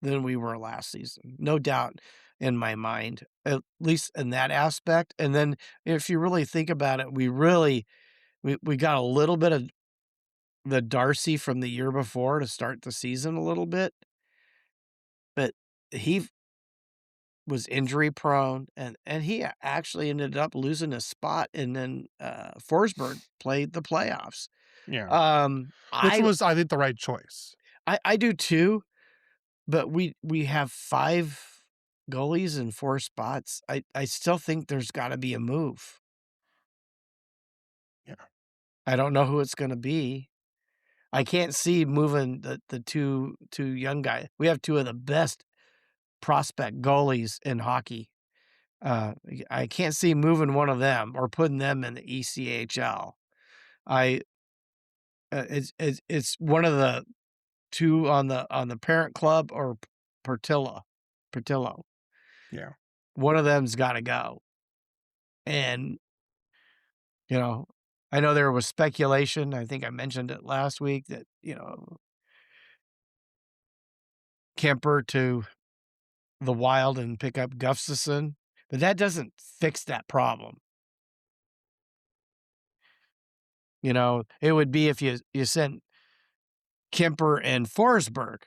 B: than we were last season. No doubt in my mind, at least in that aspect. And then if you really think about it, we got a little bit of the Darcy from the year before to start the season a little bit, but he was injury prone and he actually ended up losing his spot, and then Forsberg played the playoffs.
C: Yeah. Which
B: I
C: was, I think, the right choice.
B: I do too, but we have 5 goalies in 4 spots. I still think there's got to be a move.
C: Yeah.
B: I don't know who it's going to be. I can't see moving the two young guys. We have 2 of the best prospect goalies in hockey. I can't see moving one of them or putting them in the ECHL. It's one of the 2 on the parent club or Portillo.
C: Yeah.
B: One of them's got to go. And I know there was speculation. I think I mentioned it last week that Kemper to the Wild and pick up Gustafson, but that doesn't fix that problem. It would be if you sent Kemper and Forsberg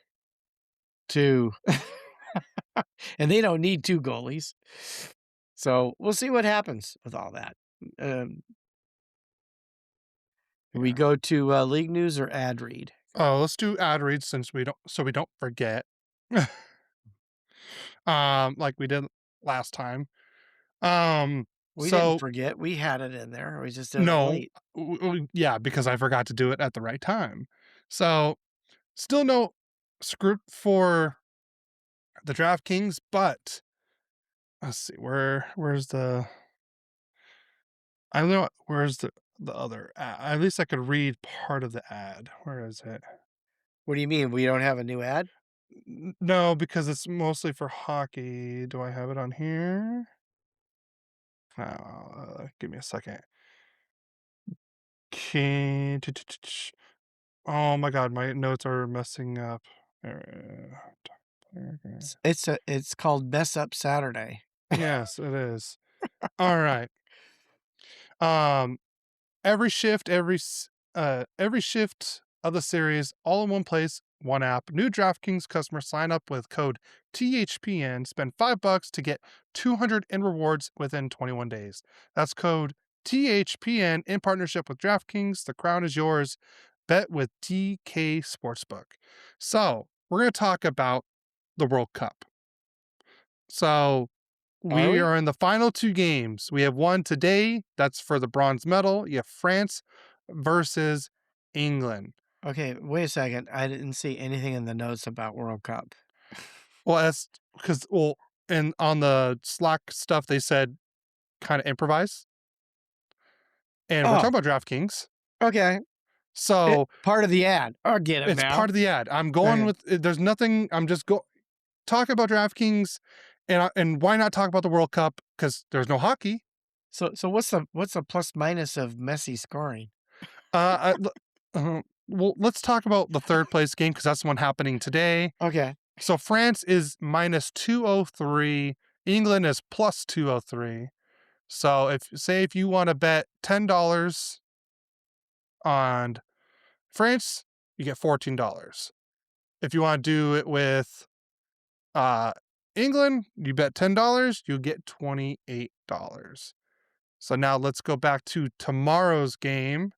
B: to, and they don't need 2 goalies. So we'll see what happens with all that. We go to league news or ad read?
C: Oh, let's do ad reads since we don't forget. Like we did last time.
B: We
C: So
B: didn't forget. We had it in there. We just did it
C: no,
B: late.
C: yeah, because I forgot to do it at the right time. So still no script for the DraftKings, but let's see where's the I don't know where's the other ad. At least I could read part of the ad. Where is it?
B: What do you mean? We don't have a new ad?
C: No, because it's mostly for hockey. Do I have it on here? Give me a second. Oh my god, my notes are messing up.
B: It's called Mess Up Saturday.
C: Yes, it is. All right. Every shift, every shift of the series, all in one place, one app. New DraftKings customers sign up with code THPN, spend $5 to get 200 in rewards within 21 days. That's code THPN in partnership with DraftKings. The crown is yours. Bet with DK Sportsbook. So we're going to talk about the World Cup. So we are in the final 2 games. We have one today. That's for the bronze medal. You have France versus England.
B: Okay, wait a second. I didn't see anything in the notes about World Cup.
C: Well, that's because, and on the Slack stuff, they said kind of improvise. And we're
B: Oh.
C: talking about DraftKings.
B: Okay.
C: So
B: Part of the ad. I get it
C: it's
B: now.
C: part of the ad. I'm going
B: Okay.
C: with, there's nothing, I'm just talking about DraftKings. And why not talk about the World Cup? Because there's no hockey.
B: So what's the plus minus of Messi scoring?
C: Well, let's talk about the third place game because that's the one happening today.
B: Okay.
C: So France is minus 203. England is plus 203. So if you want to bet $10 on France, you get $14. If you want to do it with England, you bet $10, you get $28. So now let's go back to tomorrow's game.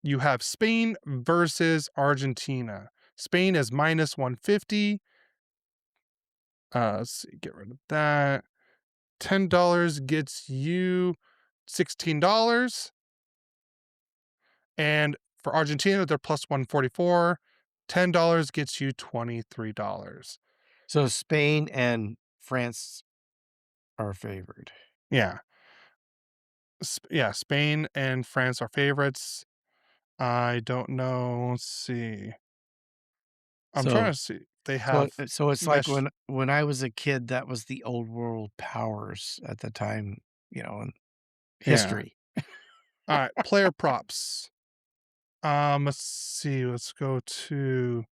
C: You have Spain versus Argentina. Spain is minus 150. Let's see, get rid of that. $10 gets you $16. And for Argentina, they're plus 144. $10 gets you $23.
B: So Spain and France are favored.
C: Yeah. Spain and France are favorites. I don't know. Let's see. I'm trying to see. They have
B: So it's like
C: mesh.
B: when I was a kid, that was the old world powers at the time, in
C: Yeah.
B: history.
C: All right. Player props. Let's see. Let's go to.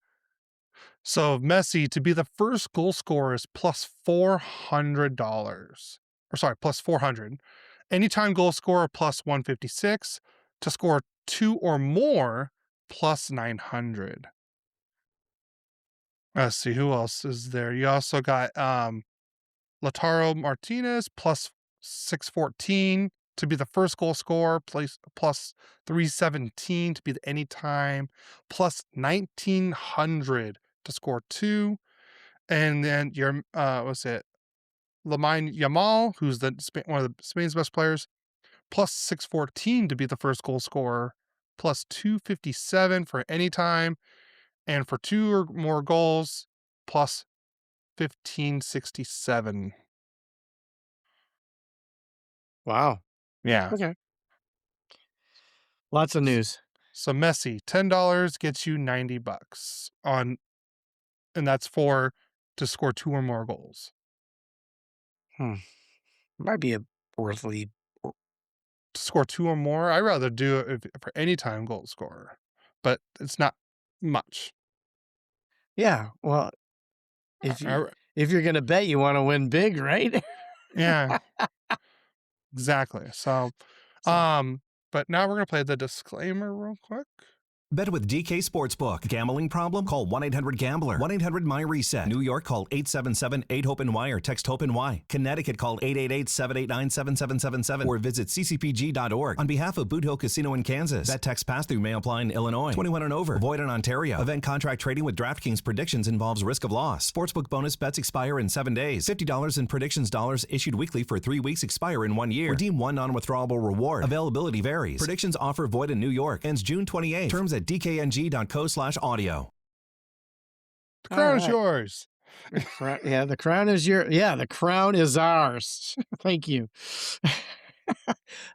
C: So Messi to be the first goal scorer is plus $400. Or sorry, plus 400. Anytime goal scorer plus 156. To score 2 or more plus 900. Let's see who else is there. You also got Lautaro Martinez plus 614 to be the first goal scorer, plus 317 to be the anytime, plus 1900 to score 2. And then your what's it? Lamine Yamal, who's one of the Spain's best players, plus 614 to be the first goal scorer, plus 257 for any time, and for 2 or more goals, plus 1567.
B: Wow.
C: Yeah.
B: Okay. Lots of news.
C: So Messi, $10 gets you $90 and that's to score 2 or more goals.
B: Might be a worthly.
C: To score 2 or more, I'd rather do it for any time goal scorer, but it's not much.
B: Yeah. Well, if you're gonna bet, you want to win big, right?
C: Yeah. Exactly. So, but now we're gonna play the disclaimer real quick.
D: Bet with DK Sportsbook. Gambling problem? Call 1-800-GAMBLER. 1-800-MY-RESET. New York, call 877-8-HOPE-NY or text HOPE-NY. Connecticut, call 888-789-7777 or visit ccpg.org. On behalf of Boot Hill Casino in Kansas. Bet text pass through may apply in Illinois. 21 and over. Void in Ontario. Event contract trading with DraftKings predictions involves risk of loss. Sportsbook bonus bets expire in 7 days. $50 in predictions dollars issued weekly for 3 weeks expire in 1 year. Redeem one non-withdrawable reward. Availability varies. Predictions offer void in New York. Ends June 28. Terms at dkng.co/audio.
C: The crown is yours.
B: Yeah, the crown is the crown is ours. Thank you.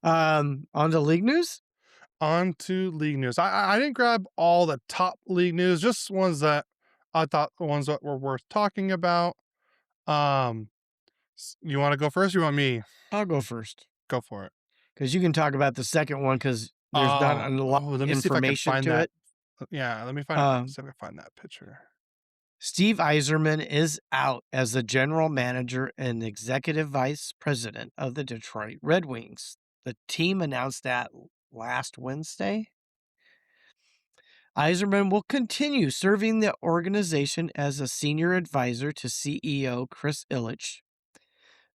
B: On to league news?
C: On to league news. I didn't grab all the top league news, just ones that I thought the ones that were worth talking about. You want to go first or you want me?
B: I'll go first.
C: Go for it.
B: Because you can talk about the second one because there's not a lot of information to it.
C: Yeah, let me see if I can find that picture.
B: Steve Yzerman is out as the general manager and executive vice president of the Detroit Red Wings. The team announced that last Wednesday. Yzerman will continue serving the organization as a senior advisor to CEO Chris Ilitch.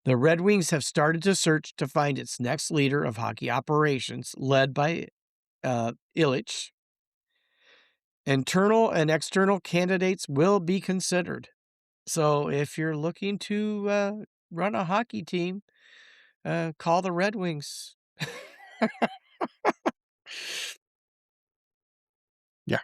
B: The Red Wings have started to search to find its next leader of hockey operations, led by Ilitch. Internal and external candidates will be considered. So if you're looking to run a hockey team, call the Red Wings.
C: Yeah.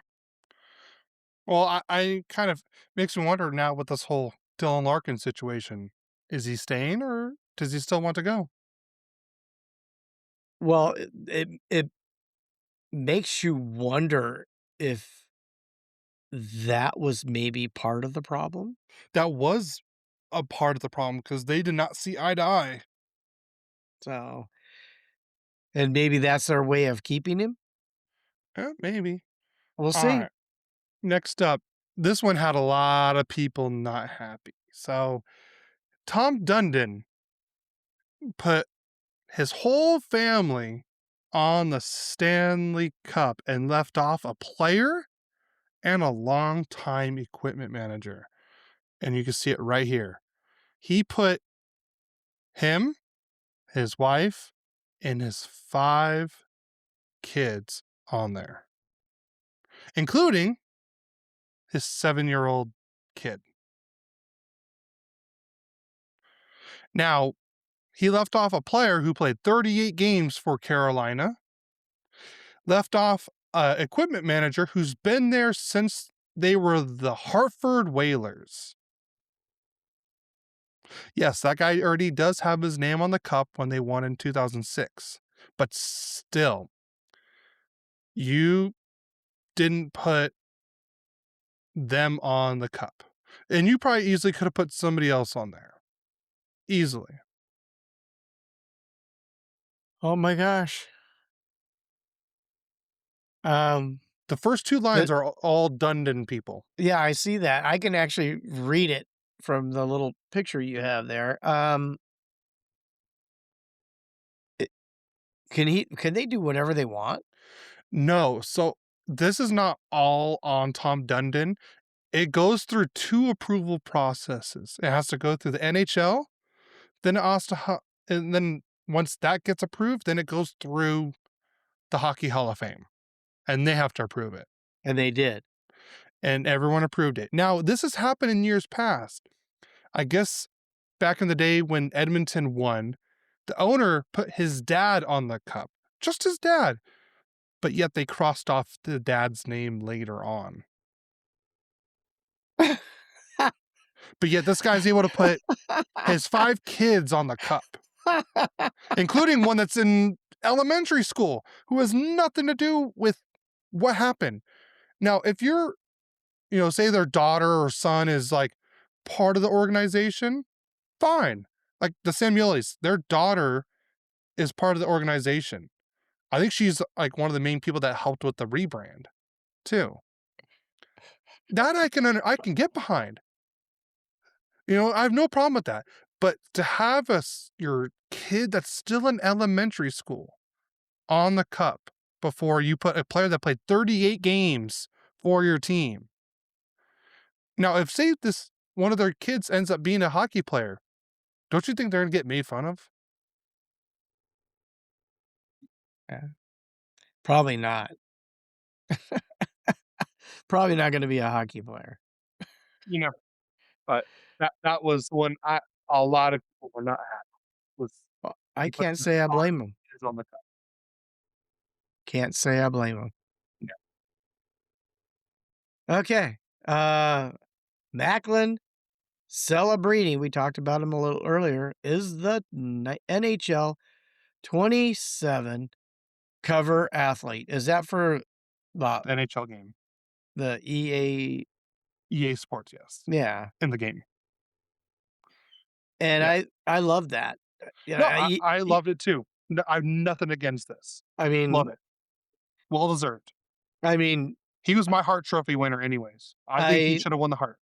C: Well, I kind of makes me wonder now with this whole Dylan Larkin situation. Is he staying or does he still want to go?
B: Well, it makes you wonder if that was maybe part of the problem.
C: That was a part of the problem because they did not see eye to eye.
B: So, and maybe that's their way of keeping him.
C: Maybe.
B: We'll
C: All
B: see.
C: right. Next up, this one had a lot of people not happy. So, Tom Dundon put his whole family on the Stanley Cup and left off a player and a longtime equipment manager. And you can see it right here. He put him, his wife, and his 5 kids on there, including his 7-year-old kid. Now, he left off a player who played 38 games for Carolina, left off an equipment manager who's been there since they were the Hartford Whalers. Yes, that guy already does have his name on the cup when they won in 2006. But still, you didn't put them on the cup. And you probably easily could have put somebody else on there. Easily.
B: Oh my gosh.
C: The first 2 lines are all Dundon people.
B: Yeah, I see that. I can actually read it from the little picture you have there. Can they do whatever they want?
C: No, so this is not all on Tom Dundon. It goes through 2 approval processes. It has to go through the NHL, then it has to, and then once that gets approved, then it goes through the Hockey Hall of Fame, and they have to approve it.
B: And they did.
C: And everyone approved it. Now, this has happened in years past. I guess back in the day when Edmonton won, the owner put his dad on the cup, just his dad, but yet they crossed off the dad's name later on. But yet this guy's able to put his 5 kids on the cup, including one that's in elementary school who has nothing to do with what happened. Now, if you're, say their daughter or son is like part of the organization, fine. Like the Samuelis, their daughter is part of the organization. I think she's like one of the main people that helped with the rebrand too. That I can get behind. I have no problem with that. But to have your kid that's still in elementary school on the cup before you put a player that played 38 games for your team. Now, if say this one of their kids ends up being a hockey player, don't you think they're going to get made fun of?
B: Yeah. Probably not. Probably not going to be a hockey player.
C: But that was when a lot of people were not happy.
B: Well, I can't say I blame them.
C: On the cup.
B: Can't say I blame them.
C: Yeah.
B: Okay. Macklin Celebrini, we talked about him a little earlier, is the NHL 27 cover athlete. Is that for the
C: NHL game?
B: The EA
C: Sports, yes.
B: Yeah.
C: In the game.
B: And yeah. I love that.
C: I loved it too. No, I have nothing against this.
B: I mean,
C: love it. Well deserved.
B: I mean,
C: he was my Hart Trophy winner anyways. I think he should have won the Hart.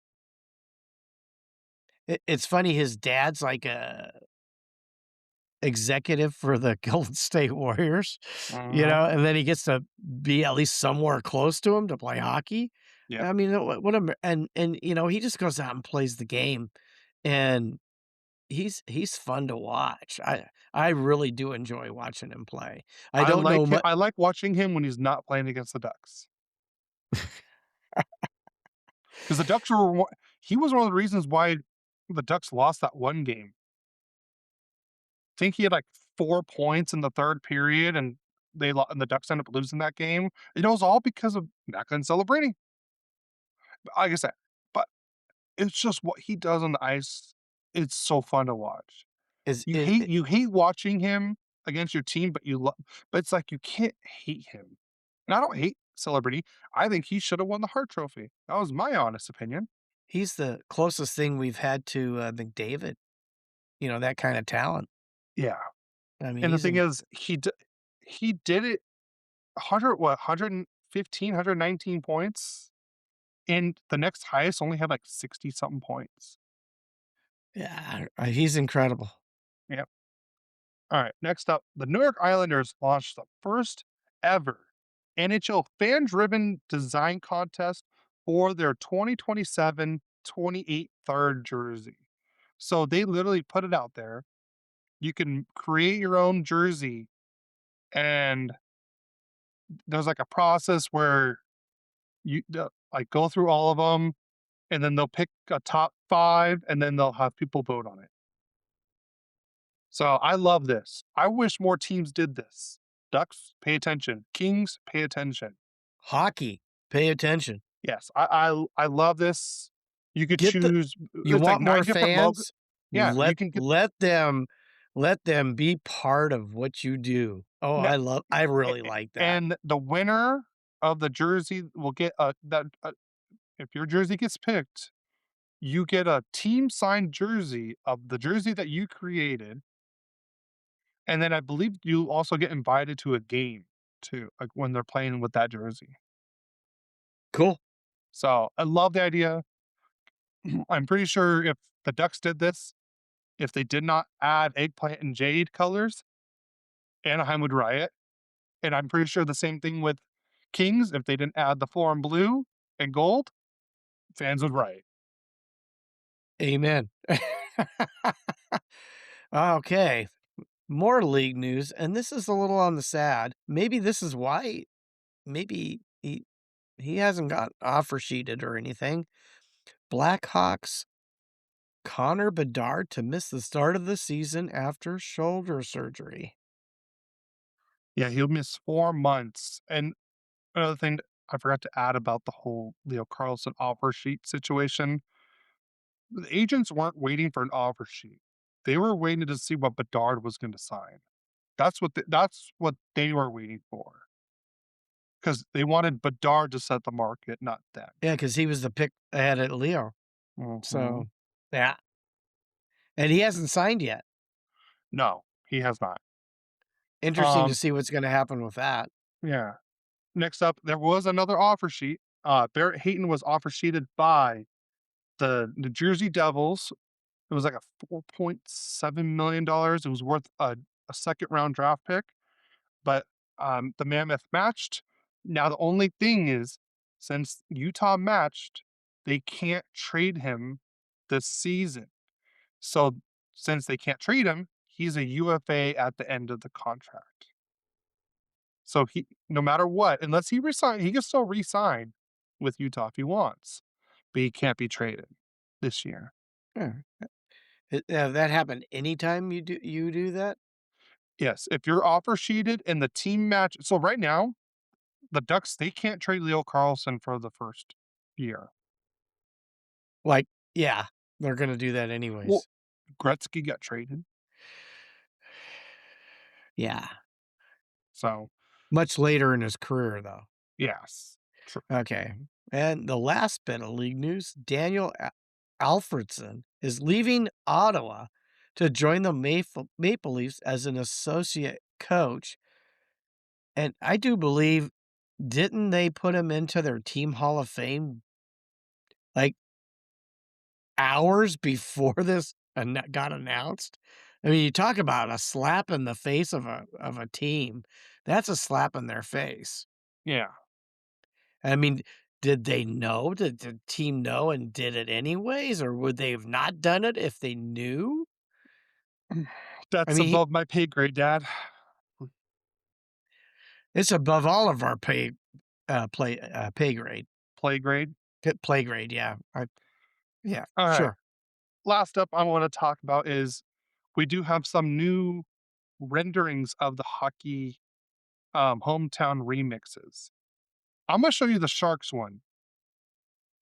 B: It's funny, his dad's like a executive for the Golden State Warriors, and then he gets to be at least somewhere close to him to play hockey. Yeah. I mean, he just goes out and plays the game, and he's fun to watch. I really do enjoy watching him play.
C: I like watching him when he's not playing against the Ducks. Because the Ducks he was one of the reasons why the Ducks lost that one game. I think he had like 4 points in the third period, and the Ducks ended up losing that game. It was all because of Macklin Celebrini. Like I said, but it's just what he does on the ice. It's so fun to watch. You hate watching him against your team, but but it's like you can't hate him. And I don't hate Celebrini. I think he should have won the Hart Trophy. That was my honest opinion.
B: He's the closest thing we've had to McDavid. That kind of talent.
C: Yeah.
B: I mean,
C: and the thing is, he did it 115, 119 points. And the next highest only had like 60 something points.
B: Yeah, he's incredible.
C: Yep. All right. Next up, the New York Islanders launched the first ever NHL fan-driven design contest for their 2027-28 third jersey. So they literally put it out there. you can create your own jersey, and there's like a process where you like go through all of them, and then they'll pick a top 5, and then they'll have people vote on it. So I love this. I wish more teams did this. Ducks, pay attention. Kings, pay attention.
B: Hockey, pay attention.
C: Yes, I love this. You could
B: Get the
C: choose.
B: You
C: There's like
B: want
C: 9
B: more
C: different logos.
B: fans?
C: Yeah, you can get
B: Let them be part of what you do. Oh,
C: no,
B: I
C: a-
B: really
C: a-
B: like that.
C: and the winner of the jersey will get if your jersey gets picked, you get a team signed jersey of the jersey that you created, and then I believe you also get invited to a game too, like when they're playing with that jersey.
B: Cool.
C: So I love the idea. I'm pretty sure if the Ducks did this, if they did not add eggplant and jade colors, Anaheim would riot. And I'm pretty sure the same thing with Kings. If they didn't add the foreign blue and gold, fans would riot.
B: Amen. Okay. More league news, and this is a little on the sad. Maybe this is why maybe he hasn't got offer sheeted or anything. Blackhawks Connor Bedard to miss the start of the season after shoulder surgery.
C: Yeah, he'll miss 4 months. And another thing I forgot to add about the whole Leo Carlson offer sheet situation, the agents weren't waiting for an offer sheet. They were waiting to see what Bedard was going to sign. That's what they were waiting for, because they wanted Bedard to set the market, not them.
B: Yeah, because he was the pick ahead at Leo.
C: Mhm.
B: So, yeah. And he hasn't signed yet.
C: No, he has not.
B: Interesting to see what's going to happen with that.
C: Yeah. Next up, there was another offer sheet. Barrett Hayton was offer sheeted by the New Jersey Devils. It was like a $4.7 million. It was worth a second round draft pick, but the Mammoth matched. Now the only thing is, since Utah matched, they can't trade him this season. So since they can't trade him, he's a UFA at the end of the contract. So he, no matter what, unless he resign, he can still resign with Utah if he wants, but he can't be traded this year.
B: Yeah. That happened anytime you do that?
C: Yes, if you're offer sheeted and the team match, so right now the Ducks, they can't trade Leo Carlson for the first year.
B: Like, yeah, they're going to do that
C: Well,
B: anyways.
C: Gretzky got traded,
B: Yeah.
C: so
B: Much later in his career, though.
C: yes, true.
B: Okay. And the last bit of league news, Daniel Alfredson is leaving Ottawa to join the Maple Leafs as an associate coach. And I do believe, didn't they put him into their team Hall of Fame like hours before this got announced? I mean, you talk about a slap in the face of a team. That's a slap in their face.
C: Yeah,
B: I mean, did they know? Did the team know and did it anyways? Or would they have not done it if they knew? I
C: that's
B: mean,
C: above my pay grade, Dad.
B: it's above all of our pay grade.
C: Play grade.
B: Play grade, yeah. Yeah,
C: All right.
B: sure.
C: Last up, I want to talk about is we do have some new renderings of the hockey hometown remixes. I'm gonna show you the Sharks one.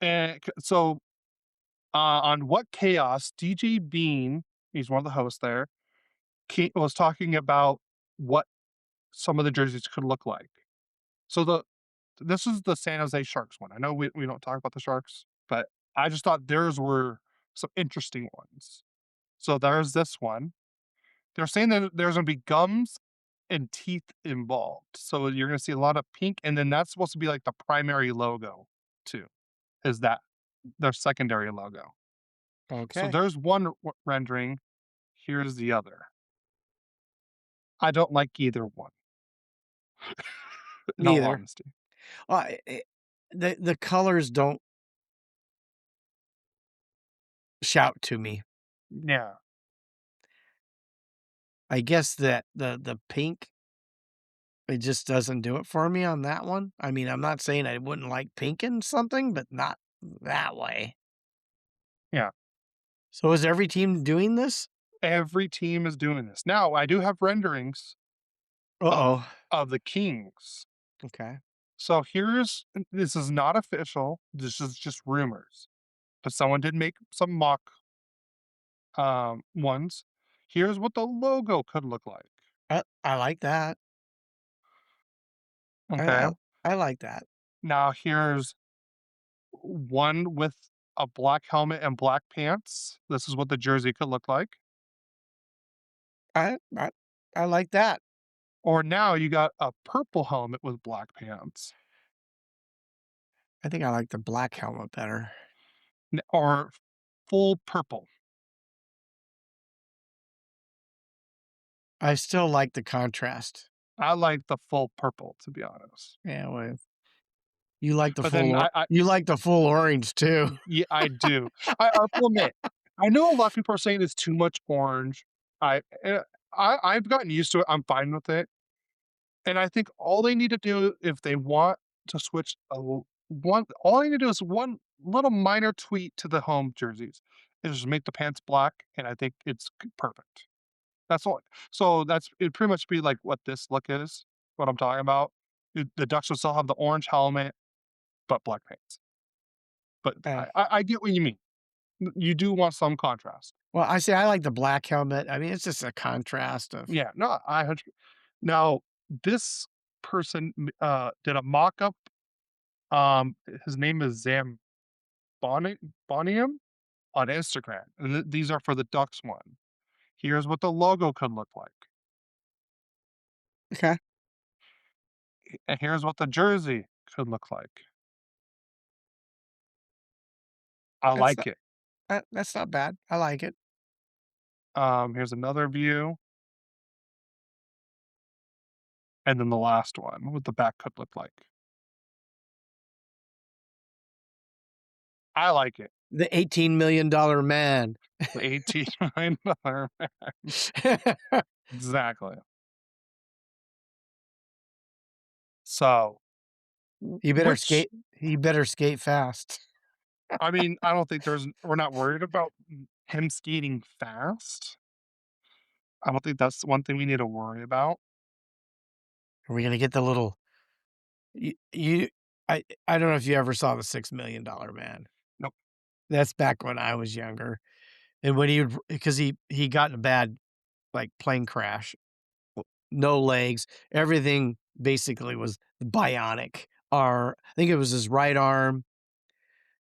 C: And so on What Chaos, DJ Bean, he's one of the hosts there, was talking about what some of the jerseys could look like. So this is the San Jose Sharks one. I know we don't talk about the Sharks, but I just thought theirs were some interesting ones. So there's this one. They're saying that there's gonna be gums and teeth involved. So you're gonna see a lot of pink, and then that's supposed to be like the primary logo too. Is that their secondary logo? So
B: Okay.
C: there's one rendering. Here's the other. I don't like either one. In all
B: Neither.
C: honesty.
B: The colors don't shout to me.
C: Yeah.
B: I guess that the pink, it just doesn't do it for me on that one. I mean, I'm not saying I wouldn't like pink in something, but not that way.
C: Yeah.
B: So is every team doing this?
C: Every team is doing this. Now, I do have renderings of
B: Uh-oh.
C: of the Kings.
B: Okay.
C: So this is not official. This is just rumors. But someone did make some mock ones. Here's what the logo could look like.
B: I like that. I
C: Okay.
B: I I like that.
C: Now here's one with a black helmet and black pants. This is what the jersey could look like.
B: I I I like that.
C: Or now you got a purple helmet with black pants.
B: I think I like the black helmet better.
C: Or full purple.
B: I still like the contrast.
C: I like the full purple, to be honest.
B: Yeah, well, you like the
C: But then
B: you like the full orange too.
C: yeah, I do. I will admit, I know a lot of people are saying it's too much orange. I eh, I've gotten used to it. I'm fine with it. And I think all they need to do if they want to switch all they need to do is one little minor tweak to the home jerseys is just make the pants black, and I think it's perfect. That's all. So it'd pretty much be like what this look is, what I'm talking about. The Ducks will still have the orange helmet, but black pants. But
B: Eh,
C: I get what you mean. You do want some contrast.
B: well, I say I like the black helmet. I mean, it's just a contrast of
C: Yeah, no, now this person did a mock-up. His name is Bonium on Instagram, and these are for the Ducks one. Here's what the logo could look like,
B: Okay.
C: and here's what the jersey could look like. I
B: That's
C: like
B: not
C: it.
B: that's not bad. I like it.
C: Here's another view, and then the last one, what the back could look like. I like it.
B: The $18 million man.
C: The 18 exactly. So,
B: He better
C: which
B: skate he better skate fast.
C: I mean, I don't think we're not worried about him skating fast. I don't think that's one thing we need to worry about.
B: Are we gonna get the little you I don't know if you ever saw the $6 million man.
C: Nope.
B: That's back when I was younger. And when he would because he got in a bad, like, plane crash, no legs, everything basically was bionic. I think it was his right arm,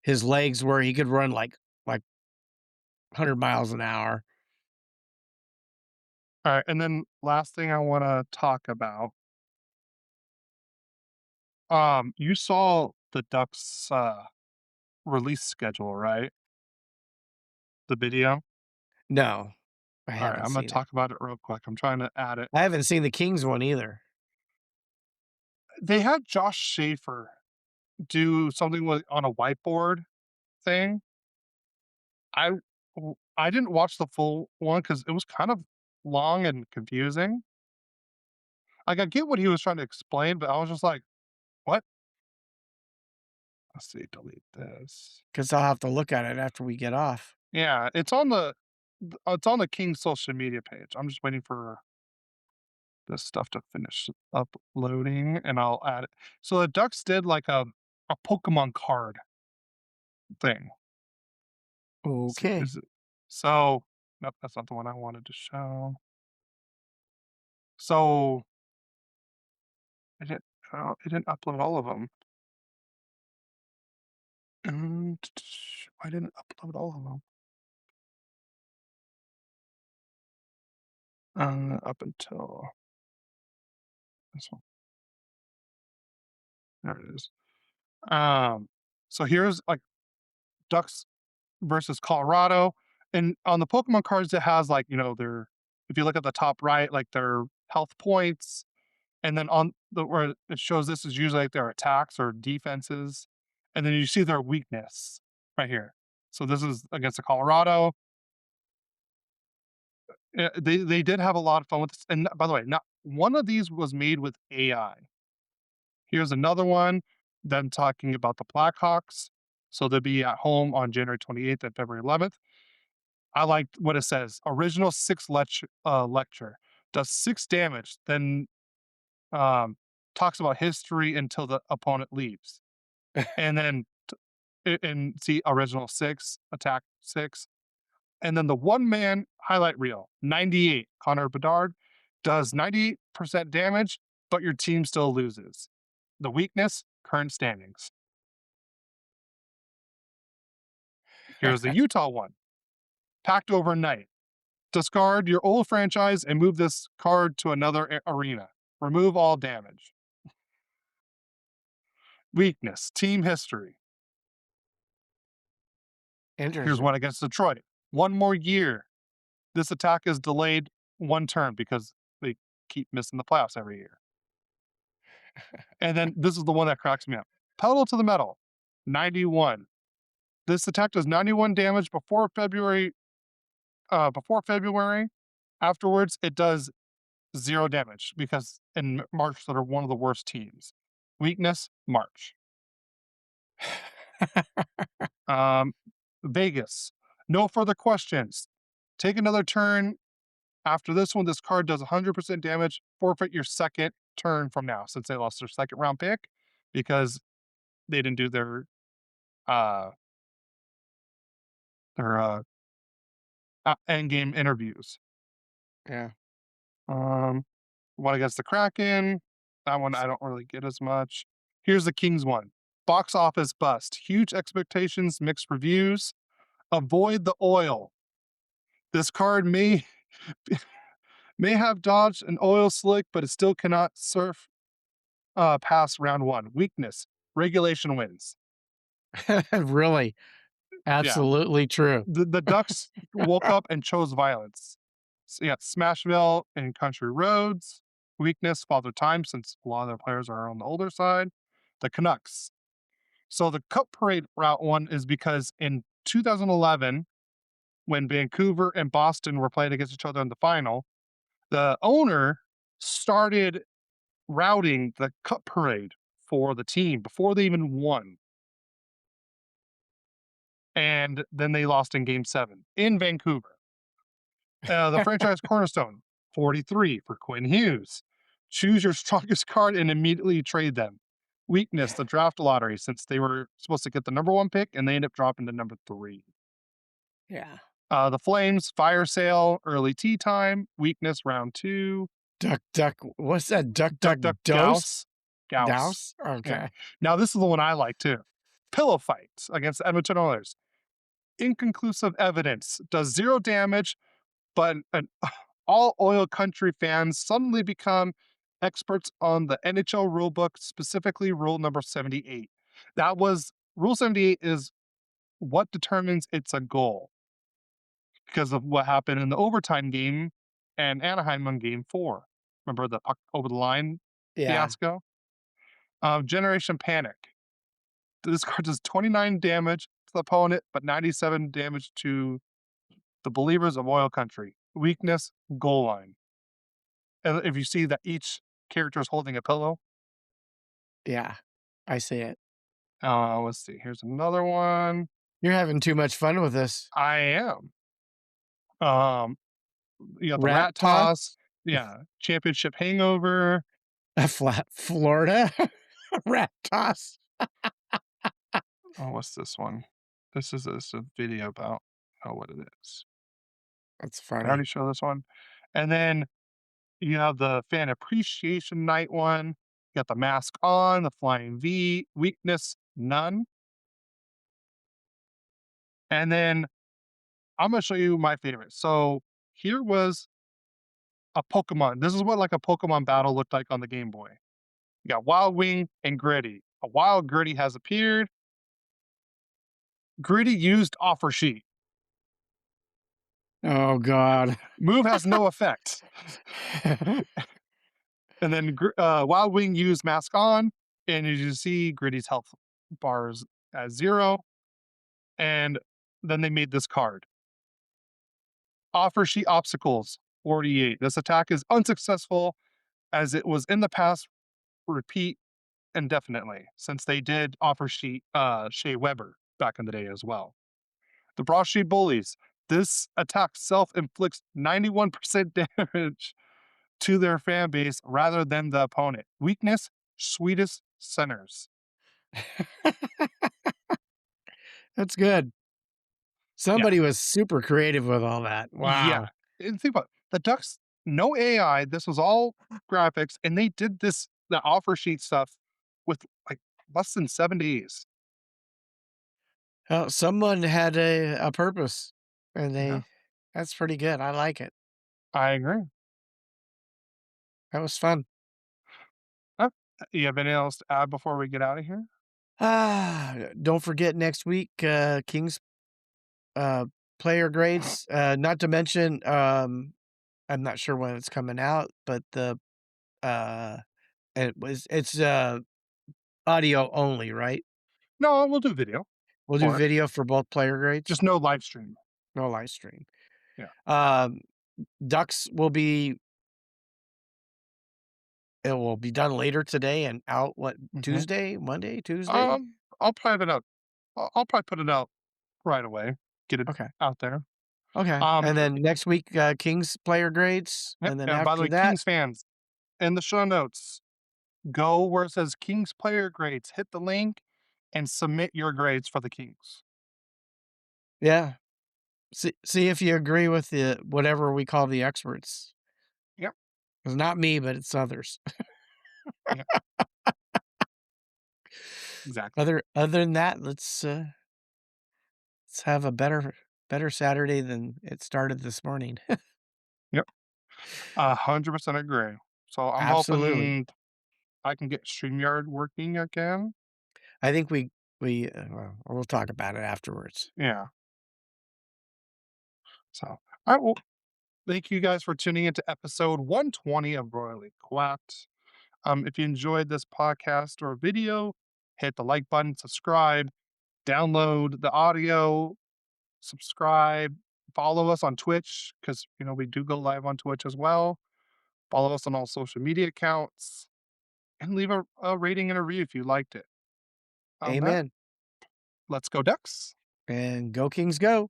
B: his legs where he could run like 100 miles an hour.
C: All right, and then last thing I want to talk about. You saw the Ducks release schedule, right? The video.
B: No, I
C: All right,
B: haven't
C: I'm gonna
B: seen it.
C: talk about it real quick. I'm trying to add it.
B: I haven't seen the Kings one either.
C: They had Josh Schaefer do something on a whiteboard thing. I I didn't watch the full one because it was kind of long and confusing. Like I get what he was trying to explain, but I was just like, "What?" Let's see, delete this.
B: 'Cause I'll have to look at it after we get off.
C: Yeah, it's on the King's social media page. I'm just waiting for this stuff to finish uploading, and I'll add it. So the Ducks did like a Pokemon card thing.
B: Okay.
C: Is it? So nope, that's not the one I wanted to show. So it didn't upload all of them. Why didn't it upload all of them? Up until this one. There it is. So here's like Ducks versus Colorado, and on the Pokemon cards, it has like their. If you look at the top right, like their health points, and then on the where it shows this is usually like their attacks or defenses, and then you see their weakness right here. So this is against the Colorado. They did have a lot of fun with this. And by the way, not one of these was made with AI. Here's another one, them talking about the Blackhawks. So they'll be at home on January 28th and February 11th. I like what it says. Original 6 lecture does 6 damage, then talks about history until the opponent leaves. And then and see original 6, attack 6. And then the one man highlight reel, 98, Connor Bedard does 98% damage, but your team still loses. The weakness, current standings. Here's the Utah one. Packed overnight. Discard your old franchise and move this card to another arena. Remove all damage. Weakness, team history.
B: Interesting.
C: Here's one against Detroit. 1 more year. This attack is delayed 1 turn because they keep missing the playoffs every year. And then this is the one that cracks me up. Pedal to the metal, 91. This attack does 91 damage before February. Afterwards, it does 0 damage because in March they're one of the worst teams. Weakness, March. Vegas. No further questions. Take another turn. After this one, this card does 100% damage. Forfeit your second turn from now, since they lost their 2nd round pick because they didn't do their end game interviews.
B: Yeah.
C: One against the Kraken. That one I don't really get as much. Here's the Kings one. Box office bust. Huge expectations, mixed reviews. Avoid the oil. This card may have dodged an oil slick, but it still cannot surf past round 1. Weakness. Regulation wins.
B: Really? Absolutely true.
C: The Ducks woke up and chose violence. So yeah, Smashville and Country Roads. Weakness, Father Time, since a lot of their players are on the older side. The Canucks. So the Cup Parade route one is because in 2011, when Vancouver and Boston were playing against each other in the final, the owner started routing the Cup Parade for the team before they even won. And then they lost in Game 7 in Vancouver. The franchise cornerstone, 43 for Quinn Hughes. Choose your strongest card and immediately trade them. Weakness, the draft lottery, since they were supposed to get the number 1 pick and they end up dropping to number 3.
B: Yeah.
C: The Flames, fire sale, early tea time. Weakness, round 2.
B: Duck. What's that? Duck, dose?
C: Gauss.
B: Douse? Okay.
C: Yeah. Now, this is the one I like too. Pillow fight against the Edmonton Oilers. Inconclusive evidence. Does 0 damage, but all oil country fans suddenly become experts on the NHL rulebook, specifically rule number 78. That was rule 78 is what determines it's a goal because of what happened in the overtime game and Anaheim on game 4. Remember the puck over the line fiasco? Generation Panic. This card does 29 damage to the opponent, but 97 damage to the believers of oil country. Weakness, goal line. And if you see that each character is holding a pillow.
B: Yeah, I see it.
C: Let's see. Here's another one.
B: You're having too much fun with this.
C: I am. You got the
B: Rat
C: rat toss. Yeah. Championship hangover.
B: Flat Florida. Rat toss.
C: Oh, what's this one? This is a video about what it is.
B: That's
C: I
B: funny.
C: already showed this one. And then you have the fan appreciation night one. You got the mask on, the flying V, weakness, none. And then I'm going to show you my favorite. So here was a Pokemon. This is what like a Pokemon battle looked like on the Game Boy. You got Wild Wing and Gritty. A Wild Gritty has appeared. Gritty used offer sheet.
B: Oh, God.
C: Move has no effect. And then Wild Wing used mask on. And as you see, Gritty's health bars at 0. And then they made this card. Offer sheet obstacles. 48. This attack is unsuccessful as it was in the past repeat indefinitely, since they did offer Shea Weber back in the day as well. The Broad Street Bullies. This attack self-inflicts 91% damage to their fan base rather than the opponent. Weakness, sweetest centers.
B: That's good.
C: Yeah.
B: Somebody was super creative with all that.
C: Yeah.
B: Wow.
C: And think about it. The Ducks, no AI. This was all graphics, and they did the offer sheet stuff with like less than 7 days.
B: Well, someone had a purpose, and
C: Yeah.
B: that's pretty good. I like it.
C: I agree.
B: That was fun.
C: You have anything else to add before we get out of here?
B: Don't forget next week, Kings player grades. Not to mention, I'm not sure when it's coming out, but it's audio only, right?
C: No, we'll do video.
B: We'll do
C: Or-
B: video for both player grades.
C: Just no live stream.
B: no live stream.
C: Yeah.
B: Ducks will be. It will be done later today and out
C: Mhm.
B: Monday, Tuesday.
C: I'll probably put it out. I'll probably put it out right away. Get it
B: Okay.
C: out there.
B: Okay. And then next week, Kings player grades,
C: Yep,
B: and then
C: by the
B: after
C: way,
B: that,
C: Kings fans, in the show notes, go where it says Kings player grades. Hit the link and submit your grades for the Kings.
B: yeah. See if you agree with whatever we call the experts.
C: Yep.
B: It's not me, but it's others.
C: Exactly.
B: Other than that, let's have a better Saturday than it started this morning.
C: 100% agree. So I'm
B: Absolutely.
C: hoping I can get StreamYard working again.
B: I think we'll talk about it afterwards.
C: Yeah. So, all right. Well, thank you guys for tuning into episode 120 of Royally Quacked. If you enjoyed this podcast or video, hit the like button, subscribe, download the audio, subscribe, follow us on Twitch because we do go live on Twitch as well. Follow us on all social media accounts and leave a rating and a review if you liked it.
B: Amen.
C: Let's go Ducks.
B: And go Kings go.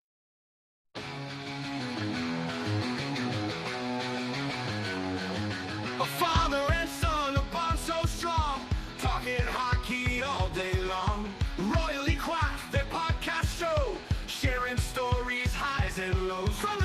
A: A father and son, a bond so strong, talking hockey all day long. Royally Quacked, their podcast show, sharing stories, highs and lows. From